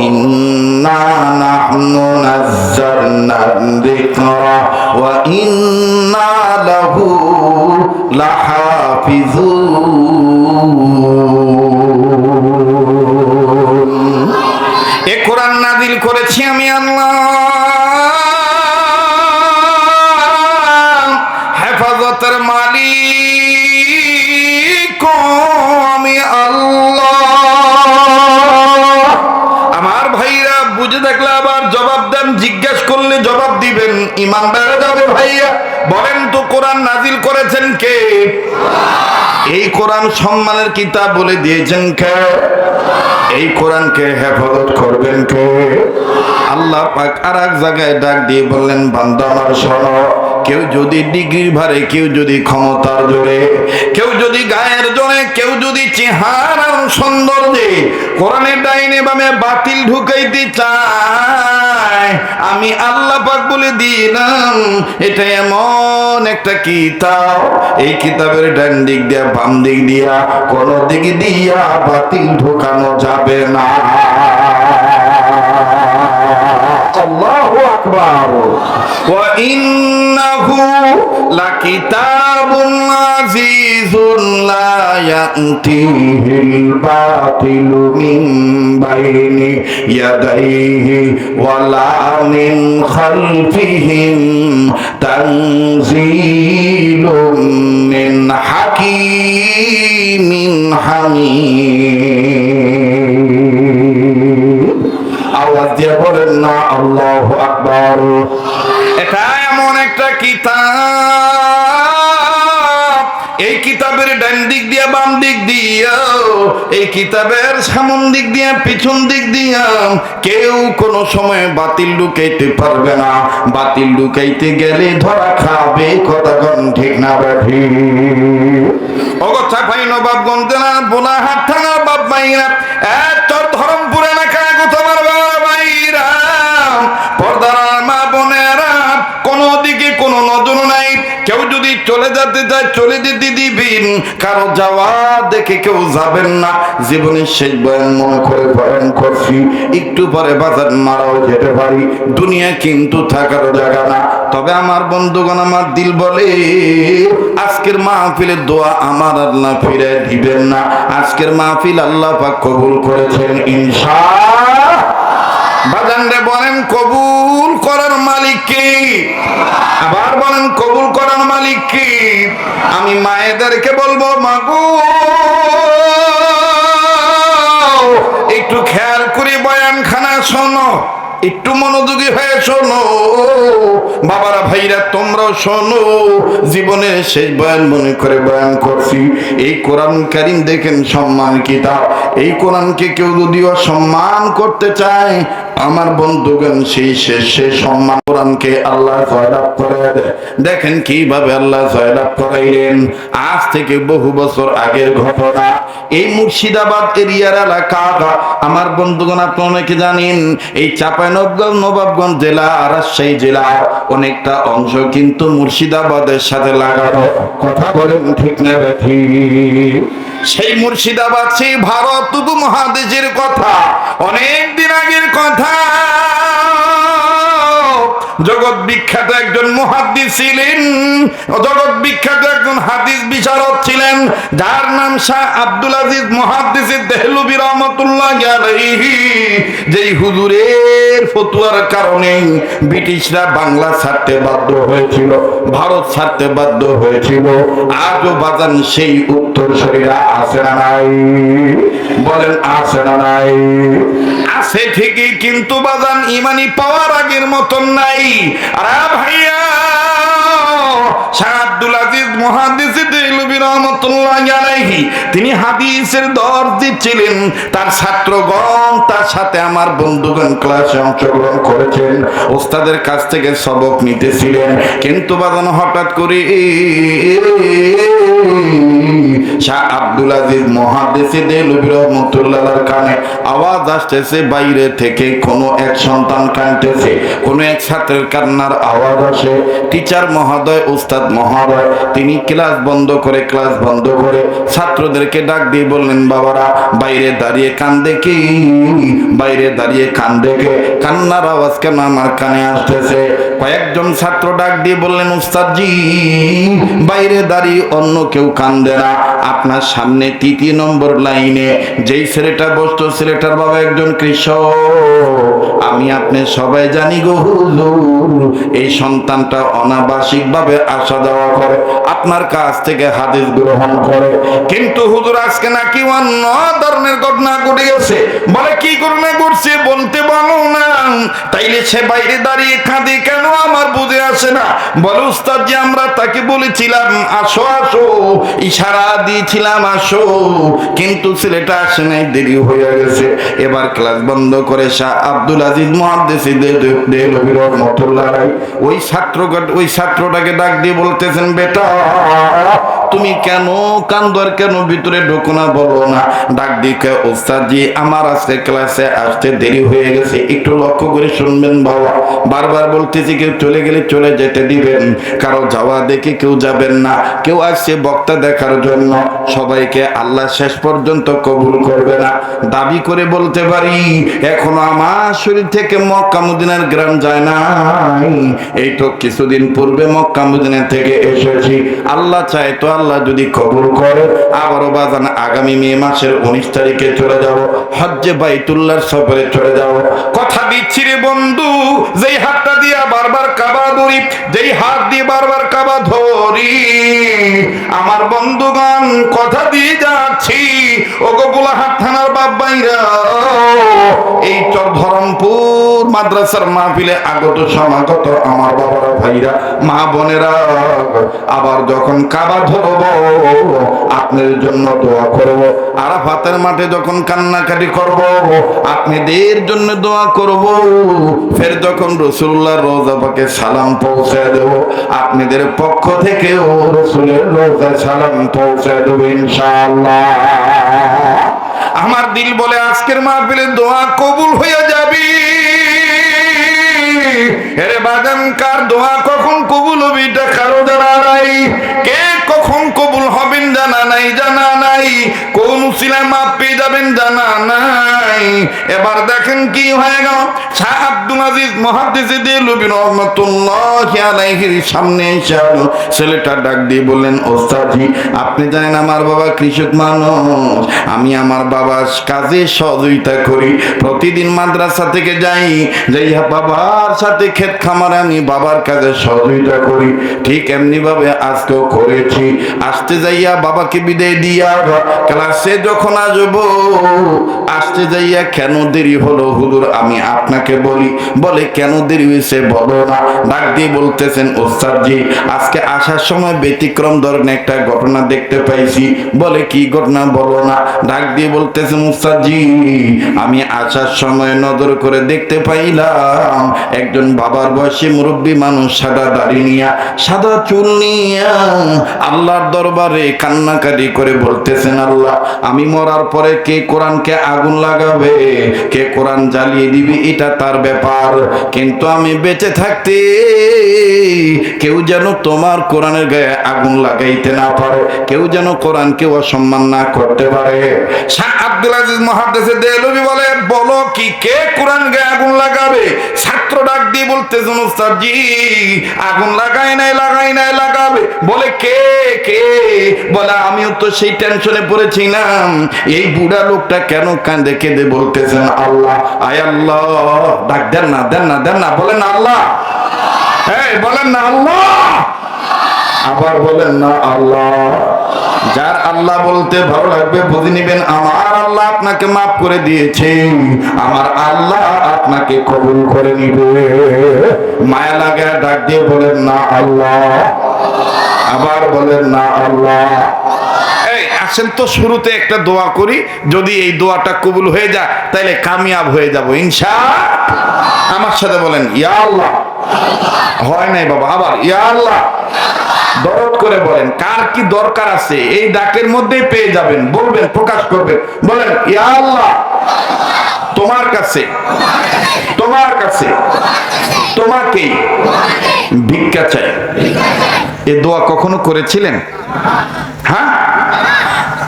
ইন্না নাহনু নাযালনা যিকরা ওয়া ইন্না লাহু লাহাফিজুন। বুঝে থাকলে আবার জবাব দেন, জিজ্ঞেস করলে জবাব দিবেন, ইমান বেড়ে যাবে ভাইয়া। বলেন তো কোরআন নাজিল করেছেন কে? এই কোরআন সম্মানের কিতাব বলে দিয়েছেন কে? এই কোরআনকে হেফাজত করবেন কে? আল্লাহ পাক আর এক জায়গায় ডাক দিয়ে বললেন, বান্দা আমার শোনো, কেউ যদি ডিগ্রির ভারে, কেউ যদি ক্ষমতার জোরে, কেউ যদি গায়ের জোরে, কেউ যদি চেহারার সৌন্দর্যে কোরআনের ডাইনে বামে বাতিল ঢুকাইতে চায়, আমি আল্লাহ পাক বলে দিলাম এটা এমন একটা কিতাব, এই কিতাবের ডান দিক দিয়া বাম দিক দিয়া কোন দিক দিয়া বাতিল ঢুকানো যাবে না। আল্লাহু আকবার। ওয়া ইন্নাহু লাকিতাবুন আজিজুন লা ইয়াতিহিল বাতিলু মিন বাইনি ইয়াদাইহি ওয়ালা মিন খালফিহিম তানজিলুম মিন হাকিমিন হামিদ। আওয়াজ দিয়ে বলেন না আল্লাহু আকবার। এটা এমন একটা কিতাব, এই কিতাবের ডান দিক দিয়া বাম দিক দিয়া, এই কিতাবের সামন দিক দিয়া পিছন দিক দিয়া কেউ কোনো সময় বাতিল লুকাইতে পারবে না। বাতিল লুকাইতে গেলে ধরা খাবে, কথা কোন ঠিক না বেঠি? অগচ্ছা ভাই নবাবগঞ্জ জেলার বোলাহাট থানার বাপ ভাইরা, ধরমপুর এলাকায় তোমার বাবা ভাইরা, পর্দার মা বোনেরা, কোনো দিকে কোনো নজর নাই। কেউ যদি চলে যেতে চায় চলে যেতে দিবেন, কারো যাওয়া দেখে কেউ যাবেন না। জীবনের শেষ বয়ান মনে করে বয়ান করছি, একটু পরে বাজার মারাও যেতে পারি, দুনিয়া কিন্তু থাকার জায়গা না। তবে আমার বন্ধুগণ, আমার দিল বলে আজকের মাহফিলের দোয়া আমার আল্লাহ ফিরে দিবেন না। আজকের মাহফিল আল্লাহ পাক কবুল করেছেন ইনশাআল্লাহ। বাজানরে বলেন কবুল করার মালিক কে? আবার বলেন কবুল করার মালিক কে? আমি মায়েদেরকে বলবো, মাগো একটু খেয়াল করে বয়ানখানা শোনো, একটু মনোযোগী হয়ে শোনো। বাবারা ভাইরা তোমরাও শোনো, জীবনের শেষ বয়ান মনে করে বয়ান করছি। এই কোরআন কারীম দেখেন সম্মান কিতাব, এই কোরআনকে কেউ যদি অসম্মান করতে চায়, আমার বন্ধুগণ সেই শেষে সম্মান কোরআনকে আল্লাহ জয়লাভ করে দেয়। দেখেন কিভাবে আল্লাহ জয়লাভ করাইলেন। আজ থেকে বহু বছর আগের ঘটনা। এই মুর্শিদাবাদ এরিয়ার এলাকা, আমার বন্ধুগণ আপনারা অনেকে জানেন, এই নবাবগঞ্জ জেলা, রাজশাহী জেলা অনেকটা অংশ কিন্তু মুর্শিদাবাদের সাথে লাগানো। কথা বলেন ঠিক না ঠিক? সেই মুর্শিদাবাদ, সেই ভারত উপমহাদেশের কথা, অনেক দিন আগের কথা। জগৎ বিখ্যাত একজন মুহাদ্দিস ছিলেন, জগৎ বিখ্যাত একজন হাদিস বিশারদ ছিলেন, যার নাম শাহ আব্দুল আজিজ মুহাদ্দিস দেহলভী রাহমাতুল্লাহি আলাইহি। যেই হুজুরের ফতোয়ার কারণে ব্রিটিশরা বাংলা ছাড়তে বাধ্য হয়েছিল, ভারত ছাড়তে বাধ্য হয়েছিল। আজও বাজান সেই উত্তরসূরিরা আছে না নাই? বলেন আছে না নাই? আছে ঠিকই, কিন্তু বাজান ইমানি পাওয়ার আগের মতন নাই। আরে ভাইয়া, শাহ আব্দুল আজিজ মুহাদ্দিস দেহলভী রাহমাতুল্লাহি আলাইহি, তিনি হাদিসের দর্জি ছিলেন। তার ছাত্রগণ, তার সাথে আমার বন্ধুগণ ক্লাসে অংশগ্রহণ করেছেন, ওস্তাদের কাছ থেকে সবক নিতেছিলেন। কিন্তু বাজান হঠাৎ করে শাহ আব্দুল আজিজ মুহাদ্দিস দেহলভী রাহমাতুল্লাহির কানে আওয়াজ আসতেছে, বাইরে থেকে কোনো এক সন্তান কাঁদতেছে, কোনো এক ছাত্রের কান্নার আওয়াজ আসে। টিচার মহোদয়, উস্তাদ মহোদয়, তিনি ক্লাস বন্ধ করে ছাত্রদেরকে ডাক দিয়ে বললেন, বাবারা বাইরে দাঁড়িয়ে কান্দে কি? বাইরে দাঁড়িয়ে কান্দে কে? কান্নার আওয়াজ কেন আমার কানে আসতেছে? কয়েকজন ছাত্র ডাক দিয়ে বললেন, উস্তাদজি বাইরে দাঁড়িয়ে অন্য কেউ কান্দে না, আপনার সামনে 3 নম্বর লাইনে যেই ছেলেটা বসতো ছেলেটার বাবা একজন কৃষক। আমি আপনি সবাই জানি গো হুজুর, এই সন্তানটা অনাবাসিক ভাবে আসা যাওয়া করে, আপনার কাছ থেকে হাদিস গ্রহণ করে। কিন্তু হুজুর আজকে নাকি অন্য ধরনের ঘটনা ঘটে গেছে। বলে কি ঘটনা ঘটছে বলতে বলো না, তাইলে সে বাইরে দাঁড়িয়ে কাঁদে কেন আমার বুঝে আসে না। বলে উস্তাদ জি আমরা তাকে বলেছিলাম আসো আসো, ইশারা দিয়েছিলাম আসো, কিন্তু ছেলেটা আসে নাই, দেরি হয়ে গেছে। এবার ক্লাস বন্ধ করে শাহ আব্দুল আজিজ মুহাদ্দিস দেহলভী রাহমাতুল্লাহ আলাইহি ওই ছাত্রটাকে ডাক দিয়ে বলতেছেন, বেটা তুমি কেন কান্দো, আর কেন ভিতরে ঢোকো না বলো না। ডাক দিয়ে ওস্তাদ জি আমার আজকে ক্লাসে আসতে দেরি হয়ে গেছে, একটু লক্ষ্য করে শুনবেন বাবা, বারবার বলতেছি কেউ চলে গেলে চলে যেতে দিবেন, কারো যাওয়া দেখে কেউ যাবেন না, কেউ আসছে বক্তা দেখার জন্য, সবাইকে আল্লাহ শেষ পর্যন্ত কবুল করবে না। দাবি করে বলতে পারি এখনো আমার শরীর থেকে মক্কা মদিনার গ্রাম যায় নাই, এই তো কিছুদিন পূর্বে মক্কা মদিনা থেকে এসেছি। আল্লাহ চায় তো আল্লাহ যদি কবুল করে আবারও বাজান আগামী মে মাসের 19 তারিখে চলে যাব, হজ্জে বাইতুল্লাহর সফরে চলে যাব। কথা দিচ্ছি রে বন্ধু, যেই হাতটা দিয়া বারবার কাবা ধরি, যেই হাত দিয়ে বারবার কাবা ধরি, আমার বন্ধুগণ কথা দিয়ে যাচ্ছি ও গোলাহাট থানার বাবাইরা, এই ধরমপুর মাদ্রাসার মাহফিলে আগত সমাগত আমার বাবারা ভাইরা মা বোনেরা, আবার যখন কাবা ধরব আপনাদের জন্য দোয়া করব, আরাফাতের মাঠে যখন কান্নাকাটি করব আপনাদের জন্য দোয়া করব, ফের যখন রাসূলুল্লাহর রওজা পাকে সালাম পৌঁছে দেব আপনাদের পক্ষ থেকেও রাসূলের রওজায় সালাম পৌঁছে দেব ইনশাআল্লাহ। আমার দিল বলে আজকের মাহফিলে দোয়া কবুল হয়ে যাবে। এরে বাদাম কার দোয়া কখন কবুল হবে এটা কারো জানা নাই, কে কখন কবুল হবেন জানা নাই, জানা নাই কোন উসিলায় মাপ পেয়ে যাবেন জানা নাই। এবার দেখেন কি হয়ে গেল, শাহ আব্দুল আজিজ মুহাদ্দিস দেহলভী রাহমাতুল্লাহি আলাইহির সামনে এসে ছেলেটা ডাক দিয়ে বললেন, ওস্তাদ জি আপনি জানেন আমার বাবা কৃষক মানুষ, আমি আমার বাবার কাজে সহযোগিতা করি, প্রতিদিন মাদ্রাসা থেকে যাই, যাইয়া বাবার সাথে ক্ষেত খামারে আমি বাবার কাজে সহযোগিতা করি, ঠিক এমনি ভাবে আজকেও করেছি। আসতে যাইয়া বাবাকে বিদায় দিয়া ক্লাসে যখন আসবো, আসতে যাইয়া কেন দেরি হলো হুজুর আমি আপনাকে বলি। বলে কেন দেরি হয়েছে বলো না। ডাক দিয়ে বলতেছেন, ওস্তাদ জি আজকে আসার সময় ব্যতিক্রম ধরনের একটা ঘটনা দেখতে পাইছি। বলে কি ঘটনা বলো না। ডাক দিয়ে বলতেছেন, ওস্তাদ জি আমি আসার সময় নজর করে দেখতে পাইলাম একজন বাবার বয়সী মুরব্বী মানুষ সাদা দাড়ি নিয়া সাদা চুল নিয়া আল্লাহর দরবারে কান্নাকাটি করে বলতেছেন, আল্লাহ আমি মরার পরে কে কোরআনকে আগুন লাগাবে, কে কোরআন জ্বালিয়ে দিবি এটা তার ব্যাপার, কিন্তু আমি বেঁচে থাকতে কেউ যেন তোমার কোরআনের গায়ে আগুন লাগাইতে না পারে, কেউ যেন কোরআনকে অসম্মান না করতে পারে। শাহ আব্দুল আজিজ মুহাদ্দিস দেহলভী বলে, বলো কি কে কোরআন গায়ে আগুন লাগাবে? ছাত্র ডাক দিয়ে বলতেছেন, ওস্তাদ জি আগুন লাগাই নাই লাগাবে। বলে কে কে? বলে আমিও তো সেই টেনশনে পড়েছিলাম, এই বুড়া লোকটা কেন কাঁদে কেঁদে বলতেছেন আল্লাহ, আয় আল্লাহ। ডাক দেন না বলেন না আল্লাহ, হ্যাঁ বলেন না আল্লাহ, আবার বলেন না আল্লাহ। যার আল্লাহ বলতে ভালো লাগবে বুঝে নিবেন আমার আল্লাহ আপনাকে মাফ করে দিয়েছে, আমার আল্লাহ আপনাকে কবুল করে নিবে। মায়া লাগে ডাক দিয়ে বলেন না আল্লাহ, আবার বলেন না আল্লাহ। এই আসেন তো শুরুতে একটা দোয়া করি, যদি এই দোয়াটা কবুল হয়ে যায় তাহলে কামিয়াব হয়ে যাব ইনশাআল্লাহ। আমার সাথে বলেন ইয়া আল্লাহ। হয় নাই বাবা, আবার ইয়া আল্লাহ। দরদ করে বলেন, কার কি দরকার আছে এই ডাকের মধ্যেই পেয়ে যাবেন, বলবেন প্রকাশ করবেন, বলেন ইয়া আল্লাহ তোমার কাছে তোমাকেই ভিক্ষা চাই। এ দোয়া কখনো করেছিলেন? হ্যাঁ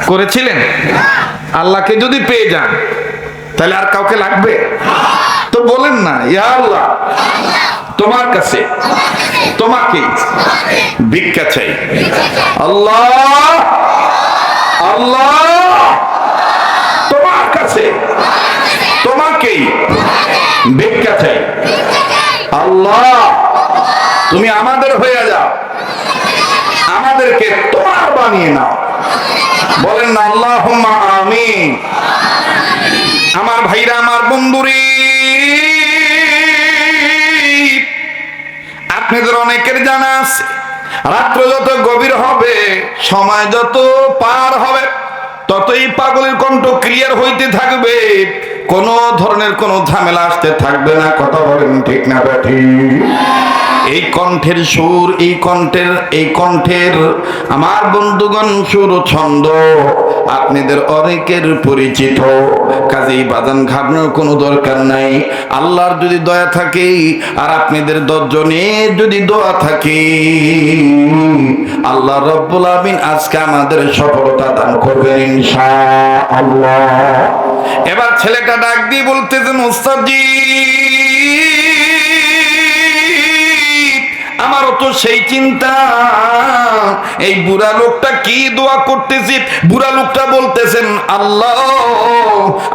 করেছিলেন? আল্লাহকে যদি পেয়ে যান তাহলে আর কাউকে লাগবে? তো বলেন না ইয়া আল্লাহ তোমার কাছে, তোমাকে ভিক্ষা চাই। আল্লাহ আল্লাহ তোমার কাছে তোমাকেই ভিক্ষা চাই। আল্লাহ তুমি আমাদের হয়ে যাও, আমাদেরকে তোমার বানিয়ে নাও। বলেন না আল্লাহুম্মা আমিন। আমার ভাইরা, আমার বন্ধুরি, আপনাদের অনেকের জানা আছে, রাত্র যত গভীর হবে, সময় যত পার হবে, ততই পাগলের কণ্ঠ ক্লিয়ার হইতে থাকবে, কোন ধরনের কোন ঝামেলা আসতে থাকবে না। কথা বলেন ঠিক না ঠিক? এই কণ্ঠের সুর, এই কণ্ঠের আমার বন্ধুগণ সুর ছন্দ আপনাদের অনেকের পরিচিত। কাজেই বাজান ঘাবড়ানোর কোনো দরকার নাই। আল্লাহর যদি দয়া থাকে আর আপনাদের 10 জনের যদি দোয়া থাকে, আল্লাহ রব্বুল আমিন আজকে আমাদের সফলতা দান করবেন ইনশাআল্লাহ। এবার ছেলেটা ডাক দিয়ে বলতেছেন, ওস্তাদজি আমারও তো সেই চিন্তা, এই বুড়া লোকটা কি দোয়া করতেছি। বুড়া লোকটা বলতেছেন, আল্লাহ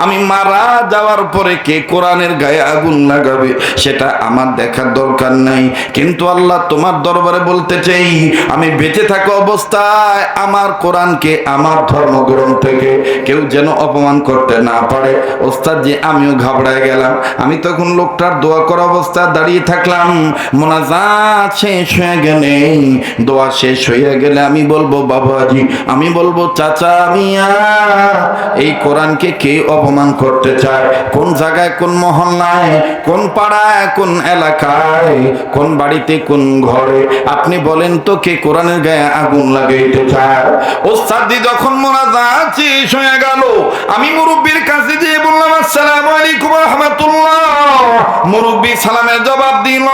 আমি মারা যাওয়ার পরে কে কোরআনের গায়ে আগুন লাগাবে সেটা আমার দেখার দরকার নাই, কিন্তু আল্লাহ তোমার দরবারে বলতে চাই, আমি বেঁচে থাকা অবস্থায় আমার কোরআনকে, আমার ধর্মগ্রন্থকে কেউ যেন অপমান করতে না পারে। ওস্তাদজি আমিও ঘাবড়ায় গেলাম। আমি তখন লোকটার দোয়া করা অবস্থায় দাঁড়িয়ে থাকলাম। মোনাজাত শেষ হয়ে গেলে, দোয়া শেষ হয়ে গেলে আমি বলবো, বাবাজি আমি বলবো, চাচা মিয়া এই কোরআনকে কে অপমান করতে চায়? কোন জায়গায়, কোন মহল্লায়, কোন পাড়ায়, কোন এলাকায়, কোন বাড়িতে, কোন ঘরে আপনি বলেন তো, কে কোরআনের গায়ে আগুন লাগাইতে চায়? ওস্তাদজি যখন মোনাজাত শেষ হয়ে গেল, আমি মুরব্বির কাছে যেয়ে বললাম, আসসালামু আলাইকুম ওয়া রাহমাতুল্লাহ। মুরব্বি সালামের জবাব দিল।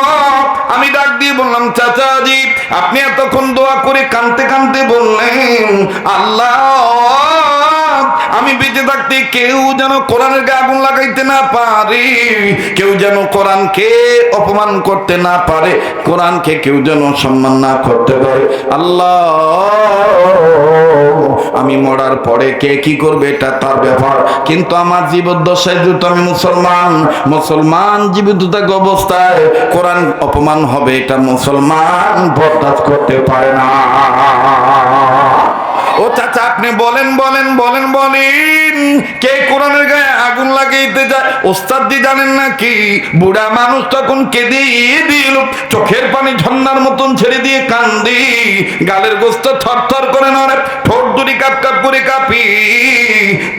আমি ডাক দিয়ে বললাম, চাচাজি আপনি এতক্ষণ দোয়া করে কাঁদতে কাঁদতে বললেন, আল্লাহ আমি বেঁচে থাকতে কেউ যেন কোরআনের গায়ে আগুন লাগাইতে না পারে, কেউ যেন কোরআনকে অপমান করতে না পারে, কোরআনকে কেউ যেন সম্মান না করতে পারে। আল্লাহ আমি মরার পরে কে কি করবে এটা তার ব্যাপার, কিন্তু আমার জীবদ্দশায় যেহেতু আমি মুসলমান জীবিত থাকা অবস্থায় কোরআন অপমান হবে, এটা মুসলমান বরদাস্ত করতে পারে না। ও চাচা আপনি বলেন বলেন বলেন বলেন, কে কোরআনের গায়ে আগুন লাগাইতে যায়? ওস্তাদজি জানেন নাকি, বুড়া মানুষ তখন কেঁদে দিল, চোখের পানি ঝর্ণার মতন ছেড়ে দিয়ে কান্দি, গালের গোস্ত থরথর করে নড়ে, ঠোঁট দুটি কাপ কাপ করে কাঁপি,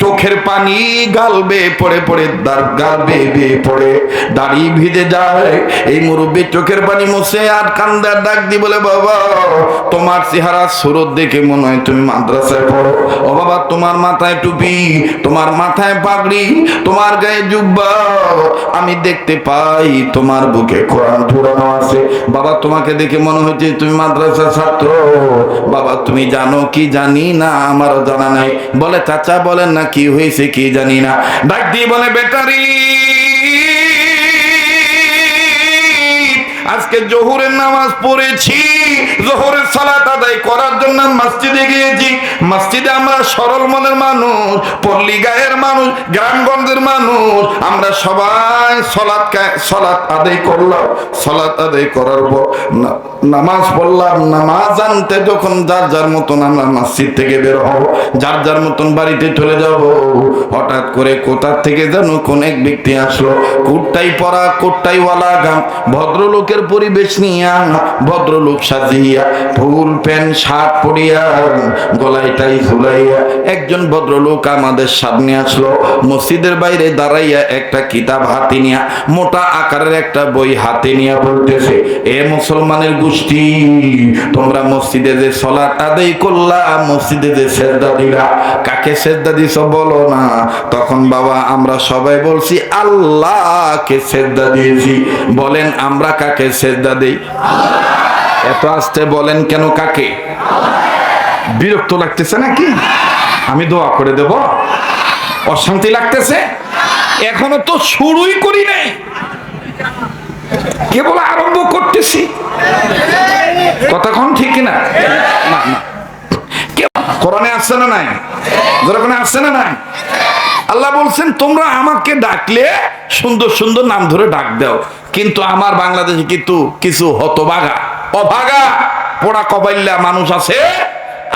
চোখের পানি গাল বেয়ে পড়ে পড়ে, গাল বেয়ে বেয়ে পড়ে, দাড়ি ভিজে যায়। এই মুরব্বী চোখের পানি মুছে আর কান্দার ডাক দি বলে, বাবা তোমার চেহারা সুরত দেখে মনে হয় তুমি মাদ্রাসায় পড়ো। ও বাবা তোমার মাথায় টুপি, তোমার মাথায় পাগড়ি, তোমার গায়ে জুব্বা, আমি দেখতে পাই তোমার বুকে কোরআন ঝুলানো আছে। বাবা তোমাকে দেখে মনে হচ্ছে তুমি মাদ্রাসার ছাত্র। বাবা তুমি জানো কি জানি না, আমারও জানা নাই। বলে চাচা বলেন না কি হয়েছে, কি জানি না। ডাক দিয়ে বলে, বেটারি আজকে জোহরের নামাজ পড়েছি, জোহরের সালাত আদায় করার জন্য মসজিদে গিয়েছি। মসজিদে আমরা সরল মনের মানুষ, পল্লী গায়ের মানুষ, গ্রামগঞ্জের মানুষ, আমরা সবাই সালাত আদায় করলাম। সালাত আদায় করার পর নামাজ পড়লাম। নামাজ আনতে যখন যার যার মতন আমরা মসজিদ থেকে বের হব, যার যার মতন বাড়িতে চলে যাব, হঠাৎ করে কোথা থেকে যেন কোন এক ব্যক্তি আসলো, কুর্তাই পরা, কোট্টাইওয়ালা গাম, ভদ্রলোকের পরিবেশ নিয়া, ভদ্রলোক সাজিয়া, ফুল প্যান্ট শার্ট পরিয়া, গলায় টাই ঝুলাইয়া একজন ভদ্রলোক আমাদের সামনে আসলো। মসজিদের বাইরে দাঁড়াইয়া একটা কিতাব হাতে নিয়া, মোটা আকারের একটা বই হাতে নিয়া বলতেছে, এ মুসলমানের গোষ্ঠী, তোমরা মসজিদে যে সালাত আদায় করলা, মসজিদে যে সেজদা দিলা, কাকে সেজদা দিছ বলো না? তখন বাবা আমরা সবাই বলছি আল্লাহকে সেজদা দিয়েছি। বলেন আমরা কাকে সেজদা দেই? এত আস্তে বলেন কেন? কাকে? বিরক্ত লাগতেছে নাকি? আমি দোয়া করে দেব? অশান্তি লাগতেছে? এখনো তো শুরুই করি নাই। কেবল আরম্ভ করতেছি, কতক্ষণ ঠিক কিনা? না না, কোরআনে আসছে না নাই? কোরআনে আসছে না নাই? আল্লাহ বলছেন তোমরা আমাকে ডাকলে সুন্দর সুন্দর নাম ধরে ডাক দাও, কিন্তু আমার বাংলাদেশে কিন্তু কিছু হতভাগা অভাগা পোড়া কবাইল্লা মানুষ আছে,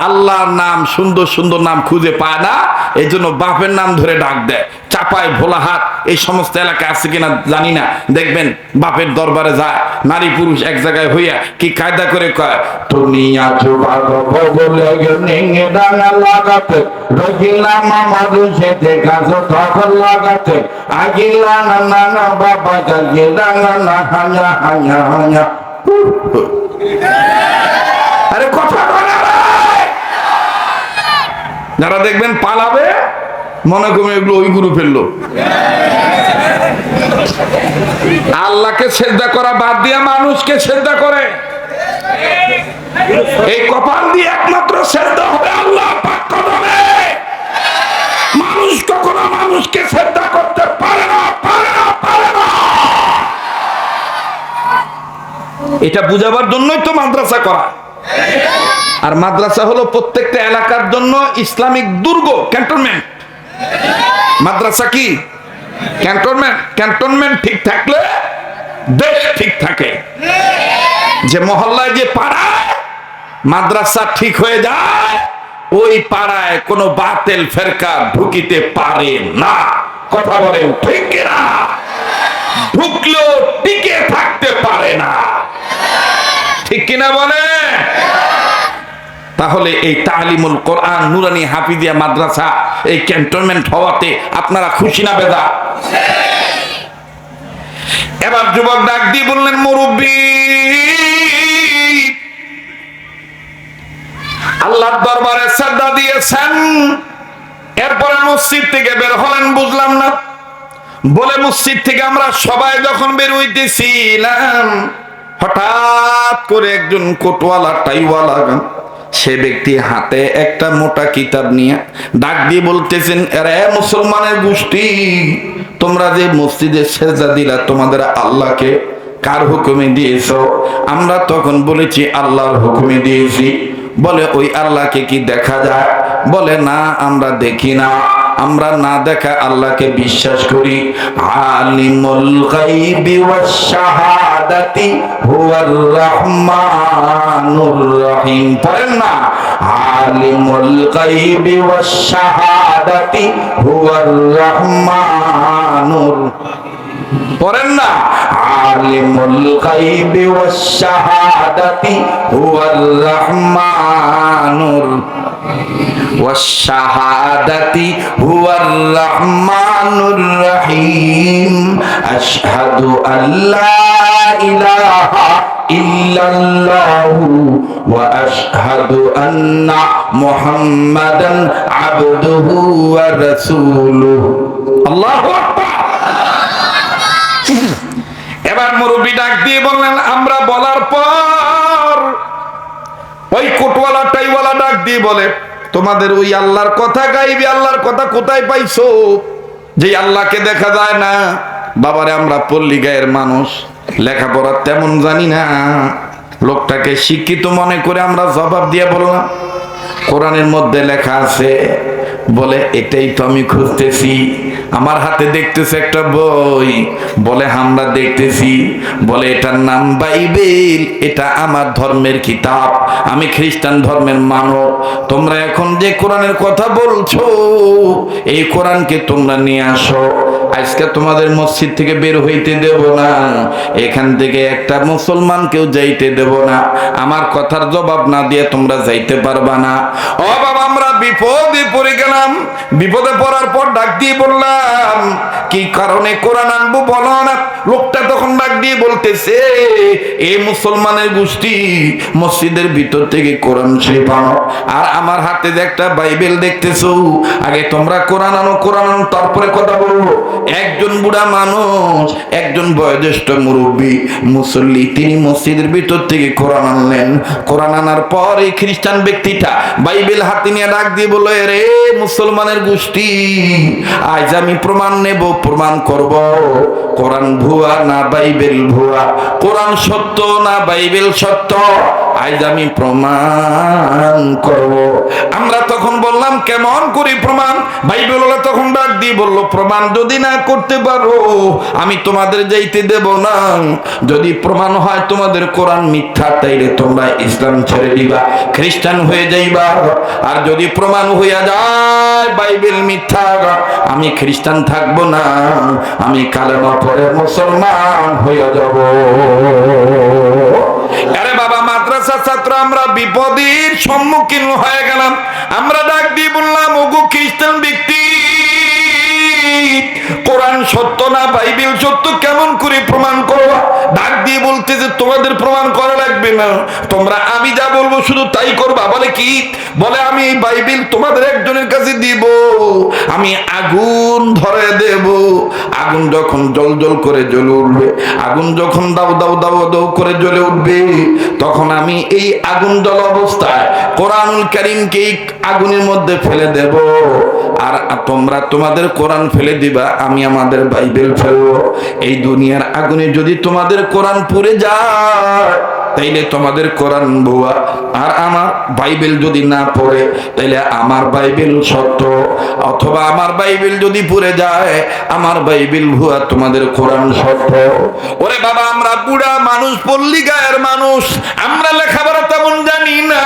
আল্লাহর নাম সুন্দর সুন্দর নাম খুঁজে পায় না, এই জন্য বাপের নাম ধরে ডাক দেয়। চাপাই ভোলাহাট এই সমস্ত এলাকায় আছে কিনা জানি না, দেখবেন বাপের দরবারে যায় নারী পুরুষ এক জায়গায় হইয়া কি কায়দা করে কয়, তুমি আছো ভালো বলে নিঙে ডাঙা লাগাতে রহিলাম আমার সেতে কাছে তখন লাগাতে আগিলা না না না বাবা কাছে ডাঙা না হাঙা হাঙা হাঙা। আরে কথা বলে যারা দেখবেন পালাবে মনে করবে এগুলো ওই গুরু ফেললো। আল্লাহকে সেজদা করা বাদ দিয়া মানুষকে সেজদা করে, এই কপাল দিয়ে একমাত্র সেজদা হবে আল্লাহ পাক কদমে। মানুষ কখনো মানুষকে সেজদা করতে পারে না, পারে না, পারে না। এটা বুঝাবার জন্যই তো মাদ্রাসা করা। আর মাদ্রাসা হলো প্রত্যেকটা এলাকার জন্য ইসলামিক দুর্গ, ক্যান্টনমেন্ট। মাদ্রাসা কি ক্যান্টনমেন্ট? ক্যান্টনমেন্ট ঠিক থাকলে দেশ ঠিক থাকে। যে মহল্লায় যে পাড়ায় মাদ্রাসা ঠিক হয়ে যায়, ওই পাড়ায় কোনো বাতিল ফেরকা ঢুকিতে পারে না। কথা বলেন ঠিক কিনা? ঢুকলেও টিকে থাকতে পারে না, ঠিক কিনা বলে? তাহলে এই তালিমুল কোরআন নুরানি হাফিজিয়া মাদ্রাসা এই ক্যান্টনমেন্ট হওয়াতে আপনারা খুশি না বেদা? এবার যুবক ডাক দিয়ে বললেন, মুরব্বী আল্লাহর দরবারে সাজদা দিয়েছেন, এরপরে মসজিদ থেকে বের হলেন, বুঝলাম না। বলে মসজিদ থেকে আমরা সবাই যখন বের হইতেছিলাম, হঠাৎ করে একজন কোটওয়ালা টাইওয়ালা সে ব্যক্তি হাতে একটা মোটা কিতাব নিয়ে ডাক দিয়ে বলতেছেন, এরে মুসলমানের গোষ্ঠী, তোমরা যে মসজিদে সেজদা দিলা তোমাদের আল্লাহকে কার হুকুমে দিয়েছো? আমরা তখন বলেছি আল্লাহর হুকুমে দিয়েছি। বলে ওই আল্লাহকে কি দেখা যায়? বলে না, আমরা দেখি না, আমরা না দেখা আল্লাহকে বিশ্বাস করি। আলিমুল গায়বি ওয়াশ শাহাদাতি হুয়ার রহমানুর রহিম। পড়েন না, আলিমুল গায়বি ওয়াশ শাহাদাতি হুয়ার রহমানুর। পড়েন না, আলিমুল গায়বি ওয়াশ শাহাদাতি হুয়ার রহমানুর والشهادة هو الرحمن الرحيم أشهد أن لا إله إلا الله وأشهد أن محمدا عبده ورسوله الله أكبر। এবার মুরব্বি ডাক দিয়ে বললেন, আমরা বলার পর ওই কোটওয়ালা টাইওয়ালা ডাক দিয়ে বলে, তোমাদের ওই আল্লাহর কথা, গাইবি আল্লাহর কথা কোথায় পাইছো যে আল্লাহকে দেখা যায় না? বাবারে আমরা পল্লী গায়ের মানুষ, লেখাপড়া তেমন জানি না। লোকটাকে শিক্ষিত মনে করে আমরা জবাব দিয়ে বললাম, কোরআনের মধ্যে লেখা আছে। বলে এটাই তো আমি খুঁজতেছি, আমার হাতে দেখতেছে একটা বই। বলে আমরা দেখতেছি। বলে এটার নাম বাইবেল, এটা আমার ধর্মের কিতাব, আমি খ্রিস্টান ধর্মের মানব। তোমরা এখন যে কোরআনের কথা বলছো, এই কোরআনকে তোমরা নিয়ে আসো। আজকে তোমাদের মসজিদ থেকে বের হইতে দেব না, এখান থেকে একটা মুসলমানকেও যাইতে দেব না। আমার কথার জবাব না দিয়ে তোমরা যাইতে পারবা না। ও বাবা, আমরা বিপদে পড়ে গেলাম। বিপদে পড়ার পর ডাক দিয়ে বললাম, কি কারণে কোরআন আনবো বলো না? লোকটা তখন ডাক দিয়ে বলতেছে, এই মুসলমানের গোষ্ঠী মসজিদের ভিতর থেকে কোরআন শরীফ আনো, আর আমার হাতে যে একটা বাইবেল দেখতেছো, আগে তোমরা কোরআন আনো, কোরআন আনো, তারপরে কথা বলবো। একজন বুড়া মানুষ, একজন বয়োজ্যেষ্ঠ মুরব্বী মুসল্লি, তিনি মসজিদের ভিতর থেকে কোরআন আনলেন। কোরআন আনার পর এই খ্রিস্টান ব্যক্তিটা বাইবেল হাতে নিয়ে ডাক দিয়ে বলল, রে মুসলমানের গোষ্ঠী, আজ আমি প্রমাণ নেব প্রমাণ করব কোরআন ভুয়া না বাইবেল ভুয়া, কোরআন সত্য না বাইবেল সত্য, আজ আমি প্রমাণ করব। আমরা তখন বললাম কেমন করে প্রমাণ? বাইবেল ওরা তখন ডাক দিয়ে বলল, প্রমাণ যদি না করতে পারো আমি তোমাদের যাইতে দেব না। যদি প্রমাণ হয় তোমাদের কোরআন মিথ্যা, তাইলে তোমরা ইসলাম ছেড়ে দিবা, খ্রিস্টান হয়ে যাইবা। আর যদি প্রমাণ হইয়া যায় বাইবেল মিথ্যা, আমি খ্রিস্টান থাকব না, আমি কালেমা পড়ে মুসলমান হয়ে যাব। আরে বাবা, মাদ্রাসা ছাত্র আমরা বিপদের সম্মুখীন হয়ে গেলাম। আমরা ডাক দিয়ে বললাম, ওগো খ্রিস্টান ব্যক্তি, কোরআন সত্য না বাইবেল সত্য কেমন করে প্রমাণ করবা? ডাক দিয়ে বলতে যে তোমাদের প্রমাণ করা লাগবে না, তোমরা আমি যা বলবো শুধু তাই করবা। বলে কি? বলে আমি এই বাইবেল তোমাদের একজনের কাছে দিব, আমি আগুন ধরে দেব, আগুন যখন জল জল করে জ্বলে উঠবে, আগুন যখন দাও দাও দাও দাও করে জ্বলে উঠবে, তখন আমি এই আগুন জল অবস্থায় কোরআনুল কারীমকে আগুনের মধ্যে ফেলে দেব, আর তোমরা তোমাদের কোরআন ফেলে দিবা, আমি আমাদের বাইবেল ফেলবো। এই দুনিয়ার আগুনে যদি তোমাদের কোরআন পুড়ে যায় তাইলে তোমাদের কোরআন ভুয়া, আর আমার বাইবেল যদি না পড়ে তাইলে আমার বাইবেল সত্য, অথবা আমার বাইবেল যদি পুড়ে যায় আমার বাইবেল ভুয়া, তোমাদের কোরআন সত্য। ওরে বাবা, আমরা বুড়া মানুষ, পল্লী গায়ের মানুষ, আমরা লেখাপড়া তেমন জানি না।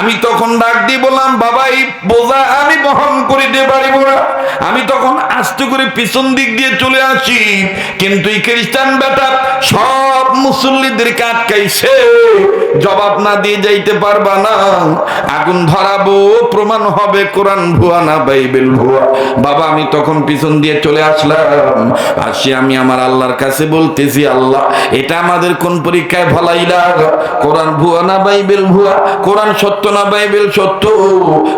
আমি তখন ডাক দিয়ে বললাম, বাবা এই বোঝা আমি বহন করে দিতে পারিব না। আমি তখন আস্তে করে পিছন দিক দিয়ে চলে আসি, কিন্তু এই খ্রিস্টান বেটা সব মুসল্লিদেরকে আটকাইছে, জবাব না দিয়ে যাইতে পারবা না, আগুন ধরাবো, প্রমাণ হবে কোরআন ভুয়া না বাইবেল ভুয়া। বাবা আমি তখন পিছন দিয়ে চলে আসলাম, আসি আমি আমার আল্লাহর কাছে বলতেছি, আল্লাহ এটা আমাদের কোন পরীক্ষায় ফলাইলা? কোরআন ভুয়া না বাইবেল ভুয়া, কোরআন সত্য না বাইবেল সত্য?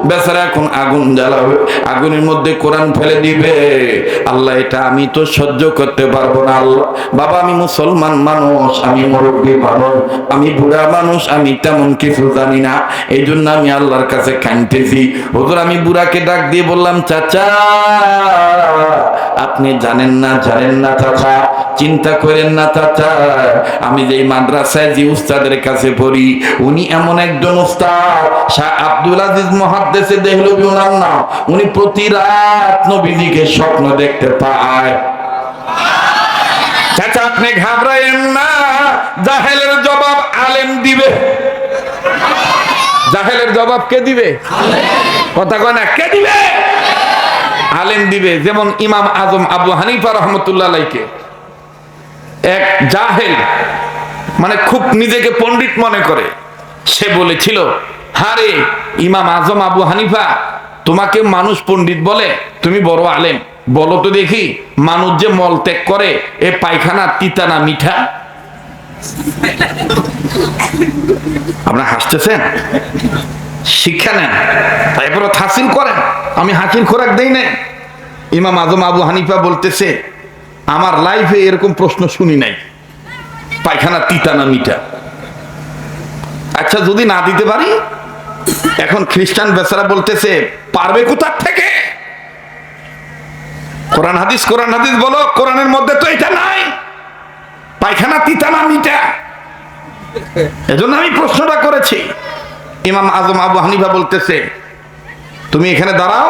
বেচারা এখন আগুন জ্বালাবে, আগুনের মধ্যে কোরআন ফেলে দিবে। আল্লাহ এটা আমি তো সহ্য করতে পারবো না আল্লাহ। বাবা আমি মুসলমান মানুষ, আমি মুরব্বী মানুষ, আমি বুড়া মানুষ, আমি তেমন কিছু জানি না, এই জন্য আমি আল্লাহর কাছে কাঁদতেছি। হুজুর আমি বুড়াকে ডাক দিয়ে বললাম, চাচা আপনি জানেন না চাচা, চিন্তা করেন না চাচা, আমি যে মাদ্রাসায় যে উস্তাদের কাছে পড়ি উনি এমন একজন উস্তাদ, শাহ আব্দুল আজিজ মুহাদ্দিসে দেহলভী ওনার নাম, উনি প্রতি রাত নবীজিকে স্বপ্ন দেখতে পায়। চাচা আপনি ঘাবড়ায়েন না, জাহেলের জবাব আলেম দিবে। জাহেলের জবাব কে দিবে? কথা কয় না, কে দিবে? আলেম দিবে। যেমন ইমাম আজম আবু হানিফা রহমতুল্লাহ আলাইহিকে এক জাহেল, মানে খুব নিজেকে পণ্ডিত মনে করে, সে বলেছিল, হারে ইমাম আজম আবু হানিফা তোমাকে মানুষ পণ্ডিত বলে, তুমি বড় আলেম, বলো তো দেখি মানুষ যে মল ত্যাগ করে এ পায়খানা তিতা না মিঠা? আপনারা হাসতেছেন, শিক্ষা নেন, তারপরে হাসিল করেন। আমি হাসিল খোরাক দেই না। ইমাম আজম আবু হানিফা বলতেছে, আমার লাইফে এরকম প্রশ্ন শুনি নাই, পায়খানা তিতা না মিঠা। আচ্ছা যদি না দিতে পারি, এখন খ্রিস্টান বেচারা বলতেছে পারবে কোথা থেকে? কোরআন হাদিস বলো, কোরআনের মধ্যে তো এটা নাই, পায়খানা তিতা না মিঠা। এজন্য আমি প্রশ্নটা করেছি। ইমাম আজম আবু হানিফা বলতেছে, তুমি এখানে দাঁড়াও,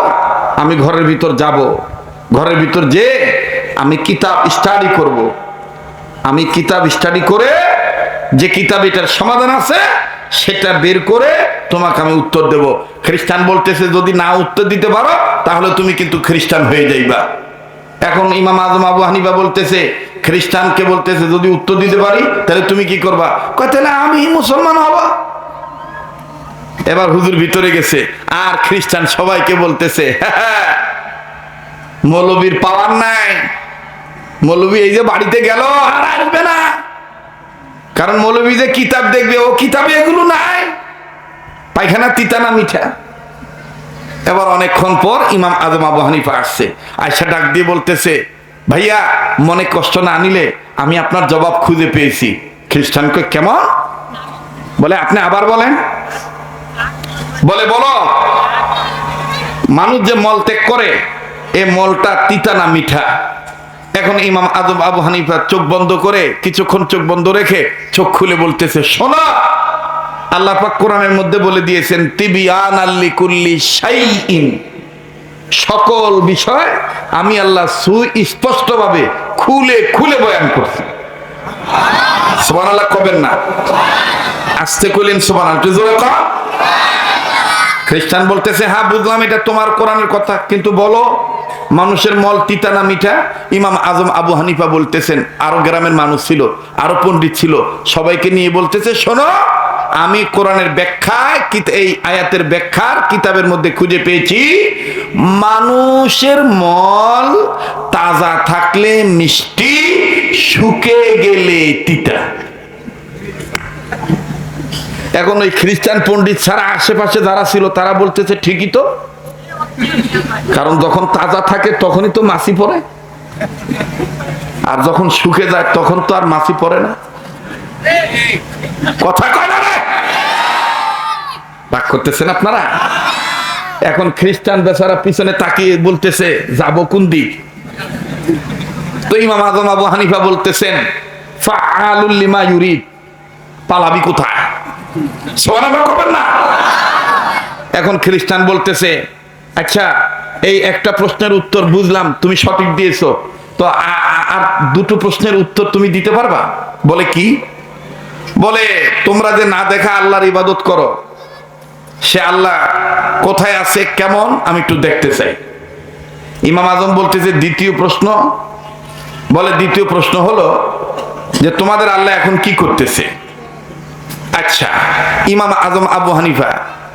আমি ঘরের ভিতর যাব, ঘরের ভিতর যে আমি কিতাব স্টাডি করব, আমি কিতাব স্টাডি করে যে কিতাব এটার সমাধান আছে সেটা বের করে তোমাকে আমি উত্তর দেব। খ্রিস্টান বলতেছে যদি না উত্তর দিতে পারো তাহলে তুমি কিন্তু খ্রিস্টান হয়ে যাইবা। এখন ইমাম আজম আবু হানিফা বলতেছে, খ্রিস্টানকে বলতেছে যদি উত্তর দিতে পারি তাহলে তুমি কি করবা? কয় তাহলে আমি মুসলমান হব। এবার হুজুর ভিতরে গেছে, আর খ্রিস্টান সবাইকে বলতেছে, মৌলবীর পাওয়ার নাই, মৌলবী এই যে বাড়িতে গেল আর আসবে না, কারণ মৌলবী যে কিতাব দেখবে ও কিতাবে এগুলো নাই, পায়খানা তিতা না মিঠা। এবার অনেকক্ষণ পর ইমাম আজম আবু হানিফা আসছে, আয়সা ডাক দিয়ে বলতেছে, ভাইয়া মনে কষ্ট না নিলে আমি আপনার জবাব খুঁজে পেয়েছি। খ্রিস্টানকে কেমন? বলে আপনি আবার বলেন। বলে বলো, মানুষ যে মল ত্যাগ করে এই মলটা তিতা না মিঠা? এখন ইমাম আজম আবু হানিফা চোখ বন্ধ করে কিছুক্ষণ চোখ বন্ধ রেখে চোখ খুলে বলতেছে, শোনো, আল্লাহ পাক কোরআনের মধ্যে বলে দিয়েছেন তিবিয়ানাল লিকুল্লি শাইইন, সকল বিষয় আমি আল্লাহ সুস্পষ্টভাবে খুলে খুলে বয়ান করছি। সুবহানাল্লাহ কবেন না? আস্তে কইলেন সুবহানাল্লাহ। খ্রিস্টান বলতেছে, হ্যাঁ বুঝলাম এটা তোমার কোরআনের কথা, কিন্তু বলো মানুষের মল তিতা না মিঠা? ইমাম আজম আবু হানিফা বলতেছেন, আরো গ্রামের মানুষ ছিল, আরো পণ্ডিত ছিল, সবাইকে নিয়ে বলতেছে, শোনো, আমি কোরআনের ব্যাখ্যায় এই আয়াতের ব্যাখ্যার কিতাবের মধ্যে খুঁজে পেয়েছি, মানুষের মল তাজা থাকলে মিষ্টি, শুকে গেলে তিতা। এখন ওই খ্রিস্টান পণ্ডিত ছাড়া আশেপাশে যারা ছিল তারা বলতেছে ঠিকই তো, কারণ যখন তাজা থাকে তখনই তো মাছি পড়ে, আর যখন শুকে যায় তখন তো আর মাছি পড়ে না। কথা কয় না রে? রাগ করতেছেন আপনারা? এখন খ্রিস্টান বেচারা পিছনে তাকিয়ে বলতেছে যাবো কোন দিক? তো ইমাম আজম আবু হানিফা বলতেছেন ফাআলুল লিমা ইউরিদ, পালাবি কোথায়? সুবহানাল্লাহ কবেন না? এখন খ্রিস্টান বলতেছে, আচ্ছা এই একটা প্রশ্নের উত্তর বুঝলাম তুমি সঠিক দিয়েছো, তো আর দুটো প্রশ্নের উত্তর তুমি দিতে পারবা? বলে কি? বলে তোমরা যে না দেখা আল্লাহর ইবাদত করো, সে আল্লাহ কোথায় আছে, কেমন, আমি একটু দেখতে চাই। ইমাম আজম বলতেছে দ্বিতীয় প্রশ্ন? বলে দ্বিতীয় প্রশ্ন হলো যে তোমাদের আল্লাহ এখন কি করতেছে। আচ্ছা, ইমাম আজম আবু হানিফা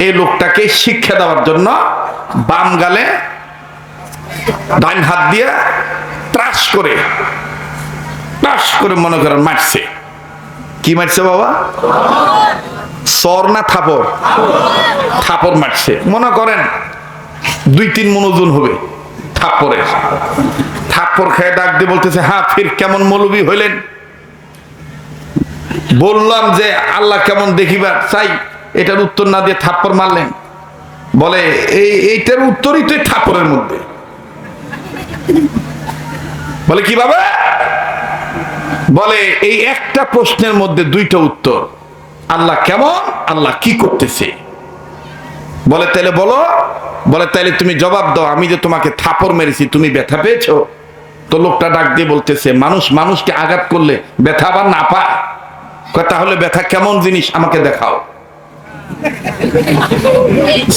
এই লোকটাকে শিক্ষা দেওয়ার জন্য বাম গালে ডান হাত দিয়ে ত্রাস করে মনে করেন মারছে। কি মারছে বাবা? সর না থাপড়? থাপড় মারছে, মনে করেন 2-3 মণ ওজন হবে থাপ্পড়ের। থাপ্পড় খেয়ে ডাক দিয়ে বলতেছে, হ্যাঁ ফির কেমন মৌলবী হইলেন? বললাম যে আল্লাহ কেমন দেখিবার চাই, এটার উত্তর না দিয়ে থাপ্পড় মারলেন। বলে এইটার উত্তরই তো থাপ্পড়ের মধ্যে। বলে কিভাবে? বলে এই একটা প্রশ্নের মধ্যে 2টা উত্তর, আল্লাহ কেমন, আল্লাহ কি করতেছে। বলে তাহলে বলো। বলে তাহলে তুমি জবাব দাও, আমি যে তোমাকে থাপ্পড় মেরেছি তুমি ব্যথা পেয়েছো? তো লোকটা ডাক দিয়ে বলতেছে, মানুষকে আঘাত করলে ব্যথা আবার না পায়? তাহলে ব্যথা কেমন জিনিস আমাকে দেখাও।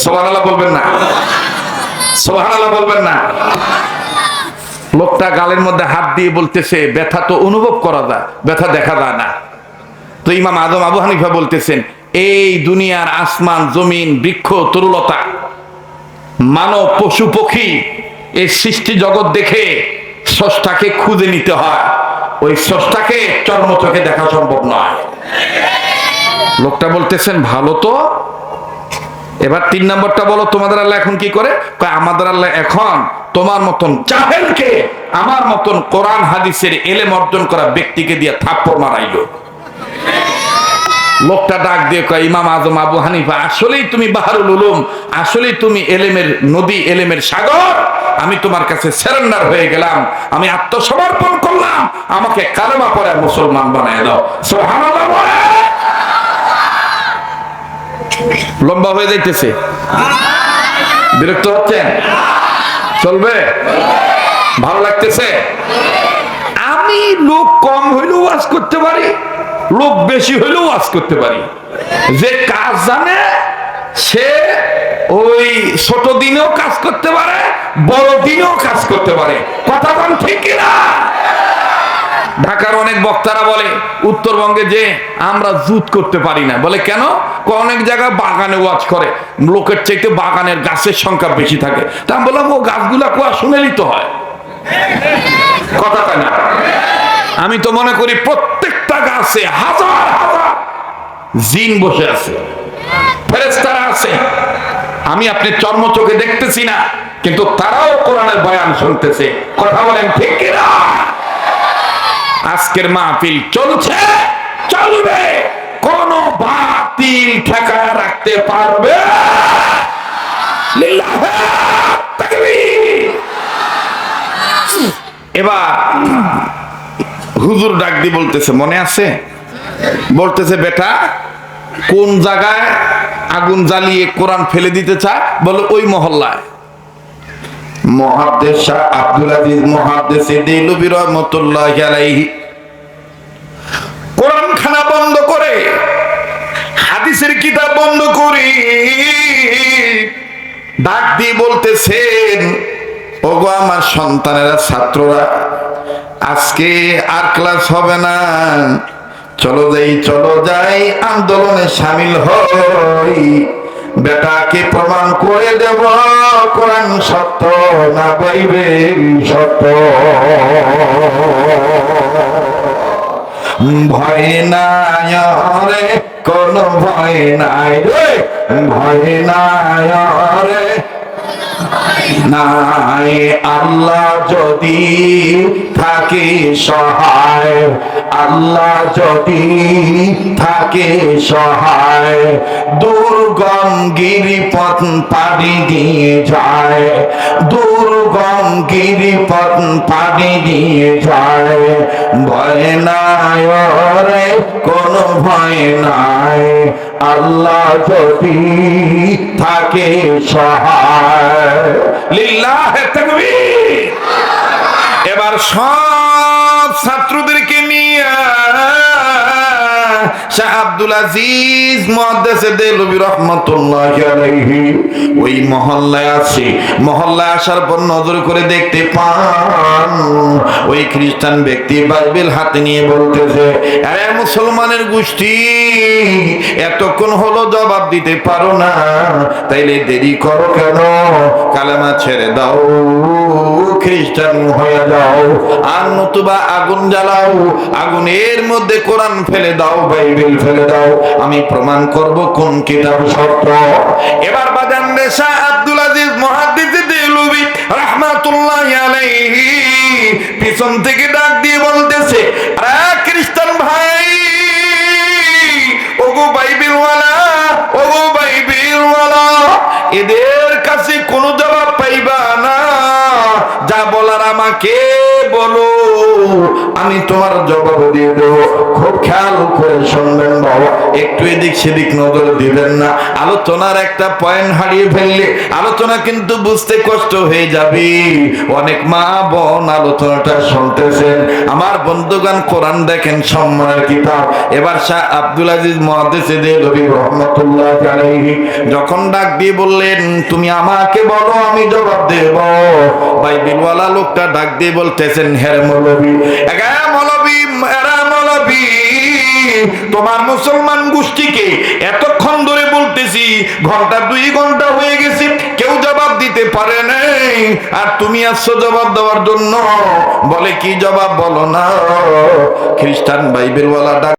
সুবহানাল্লাহ বলবেন না? সুবহানাল্লাহ বলবেন না? লোকটা গালের মধ্যে হাত দিয়ে বলতেছে, ব্যথা তো অনুভব করা যায়, ব্যথা দেখা যায় না। তো ইমাম আজম আবু হানিফা বলতেছেন, এই দুনিয়ার আসমান জমিন বৃক্ষ তরুলতা মানব পশু পক্ষী এই সৃষ্টি জগৎ দেখে স্রষ্টাকে খুঁজে নিতে হয়, ওই স্রষ্টাকে চর্ম চোখে দেখা সম্ভব নয়। লোকটা বলতেছেন ভালো তো, এবার 3 নম্বরটা বলো, তোমাদের আল্লাহ এখন কি করে? আমাদের আল্লাহ এখন তোমার মতন জাহেলকে আমার মতন কোরআন হাদিসের এলেম অর্জন করা ব্যক্তিকে দিয়ে থাপ্পড় মারাইলো। লোকটা ডাক দিয়ে কয়, ইমাম আজম আবু হানিফা আসলেই তুমি বাহারুল উলুম, আসলেই তুমি এলেমের নদী, এলেমের সাগর। আমি তোমার কাছে সারেন্ডার হয়ে গেলাম, আমি আত্মসমর্পণ করলাম, আমাকে কালেমা পড়ে মুসলমান বানায় দাও। সুবহানাল্লাহ বলে। লম্বা হয়ে যাইতেছে, বিরক্ত হচ্ছেন? চলবে? ভালো লাগতেছে? আমি লোক কম হইলেও ওয়াজ করতে পারি, লোক বেশি হইলেও ওয়াজ করতে পারি। যে কাজ জানে সে ওই ছোট দিনেও কাজ করতে পারে, বড় দিনেও কাজ করতে পারে। কথা বল ঠিক কিনা? ঢাকার অনেক বক্তারা বলে উত্তরবঙ্গে যে আমরা জুত করতে পারি না। বলে কেন? অনেক জায়গায় বাগানে ওয়াজ করে, লোকের চাইতে বাগানের গাছের সংখ্যা বেশি থাকে। তা আমি বললাম ও গাছগুলা কোয়া শুনে নিতে হয়। কথা কয় না? আমি তো মনে করি প্রত্যেকটা গাছে হাজার হাজার জিন বসে আছে, ফেরেশতারা আছে। আমি আপনি চর্ম চোখে দেখতেছি না, কিন্তু তারাও কোরআনের বয়ান শুনতেছে। কথা বলেন ঠিক কিনা? আজকের মাহফিল চলছে, চলবে, কোন বাতিল ঠেকায় রাখতে পারবে? লিল্লাহি তাকবীর। এবার হুজুর ডাক দিয়ে বলতেছে, মনে আছে? বলতেছে, বেটা কোন জায়গায় আগুন জ্বালিয়ে কোরআন ফেলে দিতে চায়? বলে ওই মহল্লায়। মুহাদ্দিস শাহ আব্দুল আজিজ মুহাদ্দিস দেলভী রাহমাতুল্লাহি আলাইহি কোরআন খানা বন্ধ করে, হাদিসের কিতাব বন্ধ করে ডাক দিয়ে বলতেছেন, ওগো আমার সন্তানেরা, ছাত্ররা, আজকে আর ক্লাস হবে না, চলো যাই আন্দোলনে শামিল হই, বেটাকে প্রমাণ করে দেব কোরআন সত্য না বাইবেল সত্য। ভয় নাই রে, কোন ভয় নাই রে, ভয় নাই রে নাই, আল্লাহ যদি থাকে সহায়, আল্লাহ যদি থাকে সহায়, দুর্গম গিরিপথ পাড়ি দিয়ে যায়, দুর্গম গিরিপথ পাড়ি দিয়ে যায়, ভয় নাই রে, কোনো ভয় নাই, আল্লাহ যদি থাকে সহায়। লিল্লাহে তাকবীর। এবার সব ছাত্রদেরকে নিয়ে শাহ আব্দুল আজিজ মুহাদ্দিস দেলভী রাহমাতুল্লাহি আলাইহি ওই মহল্লায় আছে। মহল্লায় আসার পর নজর করে দেখতে পান ওই খ্রিস্টান ব্যক্তি বাইবেল হাতে নিয়ে বলতেছে, আরে মুসলমানের গোষ্ঠী, এতক্ষণ হলো জবাব দিতে পারো না, তাইলে দেরি করো কেন? কালেমা ছেড়ে দাও, খ্রিস্টান হয়ে যাও, আর নতুবা আগুন জ্বালাও, আগুনের মধ্যে কোরআন ফেলে দাও, বাইবেল ফেলে দাও, আমি প্রমাণ করব কোন কিতাব সত্য। এবার বাজান শাহ আব্দুল আজিজ মুহাদ্দিস দেলভী রাহমাতুল্লাহি আলাইহি পিছন থেকে ডাক দিয়ে বলতেছে, আরে খ্রিস্টান ভাই, ওগো বাইবেলওয়ালা, ওগো বাইবেলওয়ালা, এদের কাছে কোনো জবাব পাইবা না, যা বলার আমাকে বলো, আমি তোমার জবাব দিয়ে দেবো। খুব খেয়াল করে শুনবেন বাবা, একটু এদিক সেদিক নজর দিবেন না। আলোচনার একটা পয়েন্ট হারিয়ে ফেললে আলোচনা কিন্তু বুঝতে কষ্ট হয়ে যাবে। অনেক মা বোন আলোচনাটা শুনতেছেন, আমার বন্ধুগণ, কোরআন দেখেন সম্মানের কিতাব। এবার শাহ আব্দুল আজিজ মুহাদ্দিস দেলভী রাহমাতুল্লাহি আলাইহি যখন ডাক দিয়ে বললেন, তুমি আমাকে বলো, আমি জবাব দেব। বাইবেলওয়ালা লোকটা ডাক দিয়ে বলতেছেন, হ্যাঁ মৌলভী, মৌলভী, তোমার মুসলমান গোষ্ঠীকে এতক্ষণ ধরে বলতেছি, ঘন্টা 2 ঘন্টা হয়ে গেছে, কেউ জবাব দিতে পারে নাই, আর তুমি আসছো জবাব দেওয়ার জন্য। বলে কি জবাব? বলো না। খ্রিস্টান বাইবেলওয়ালা ডাক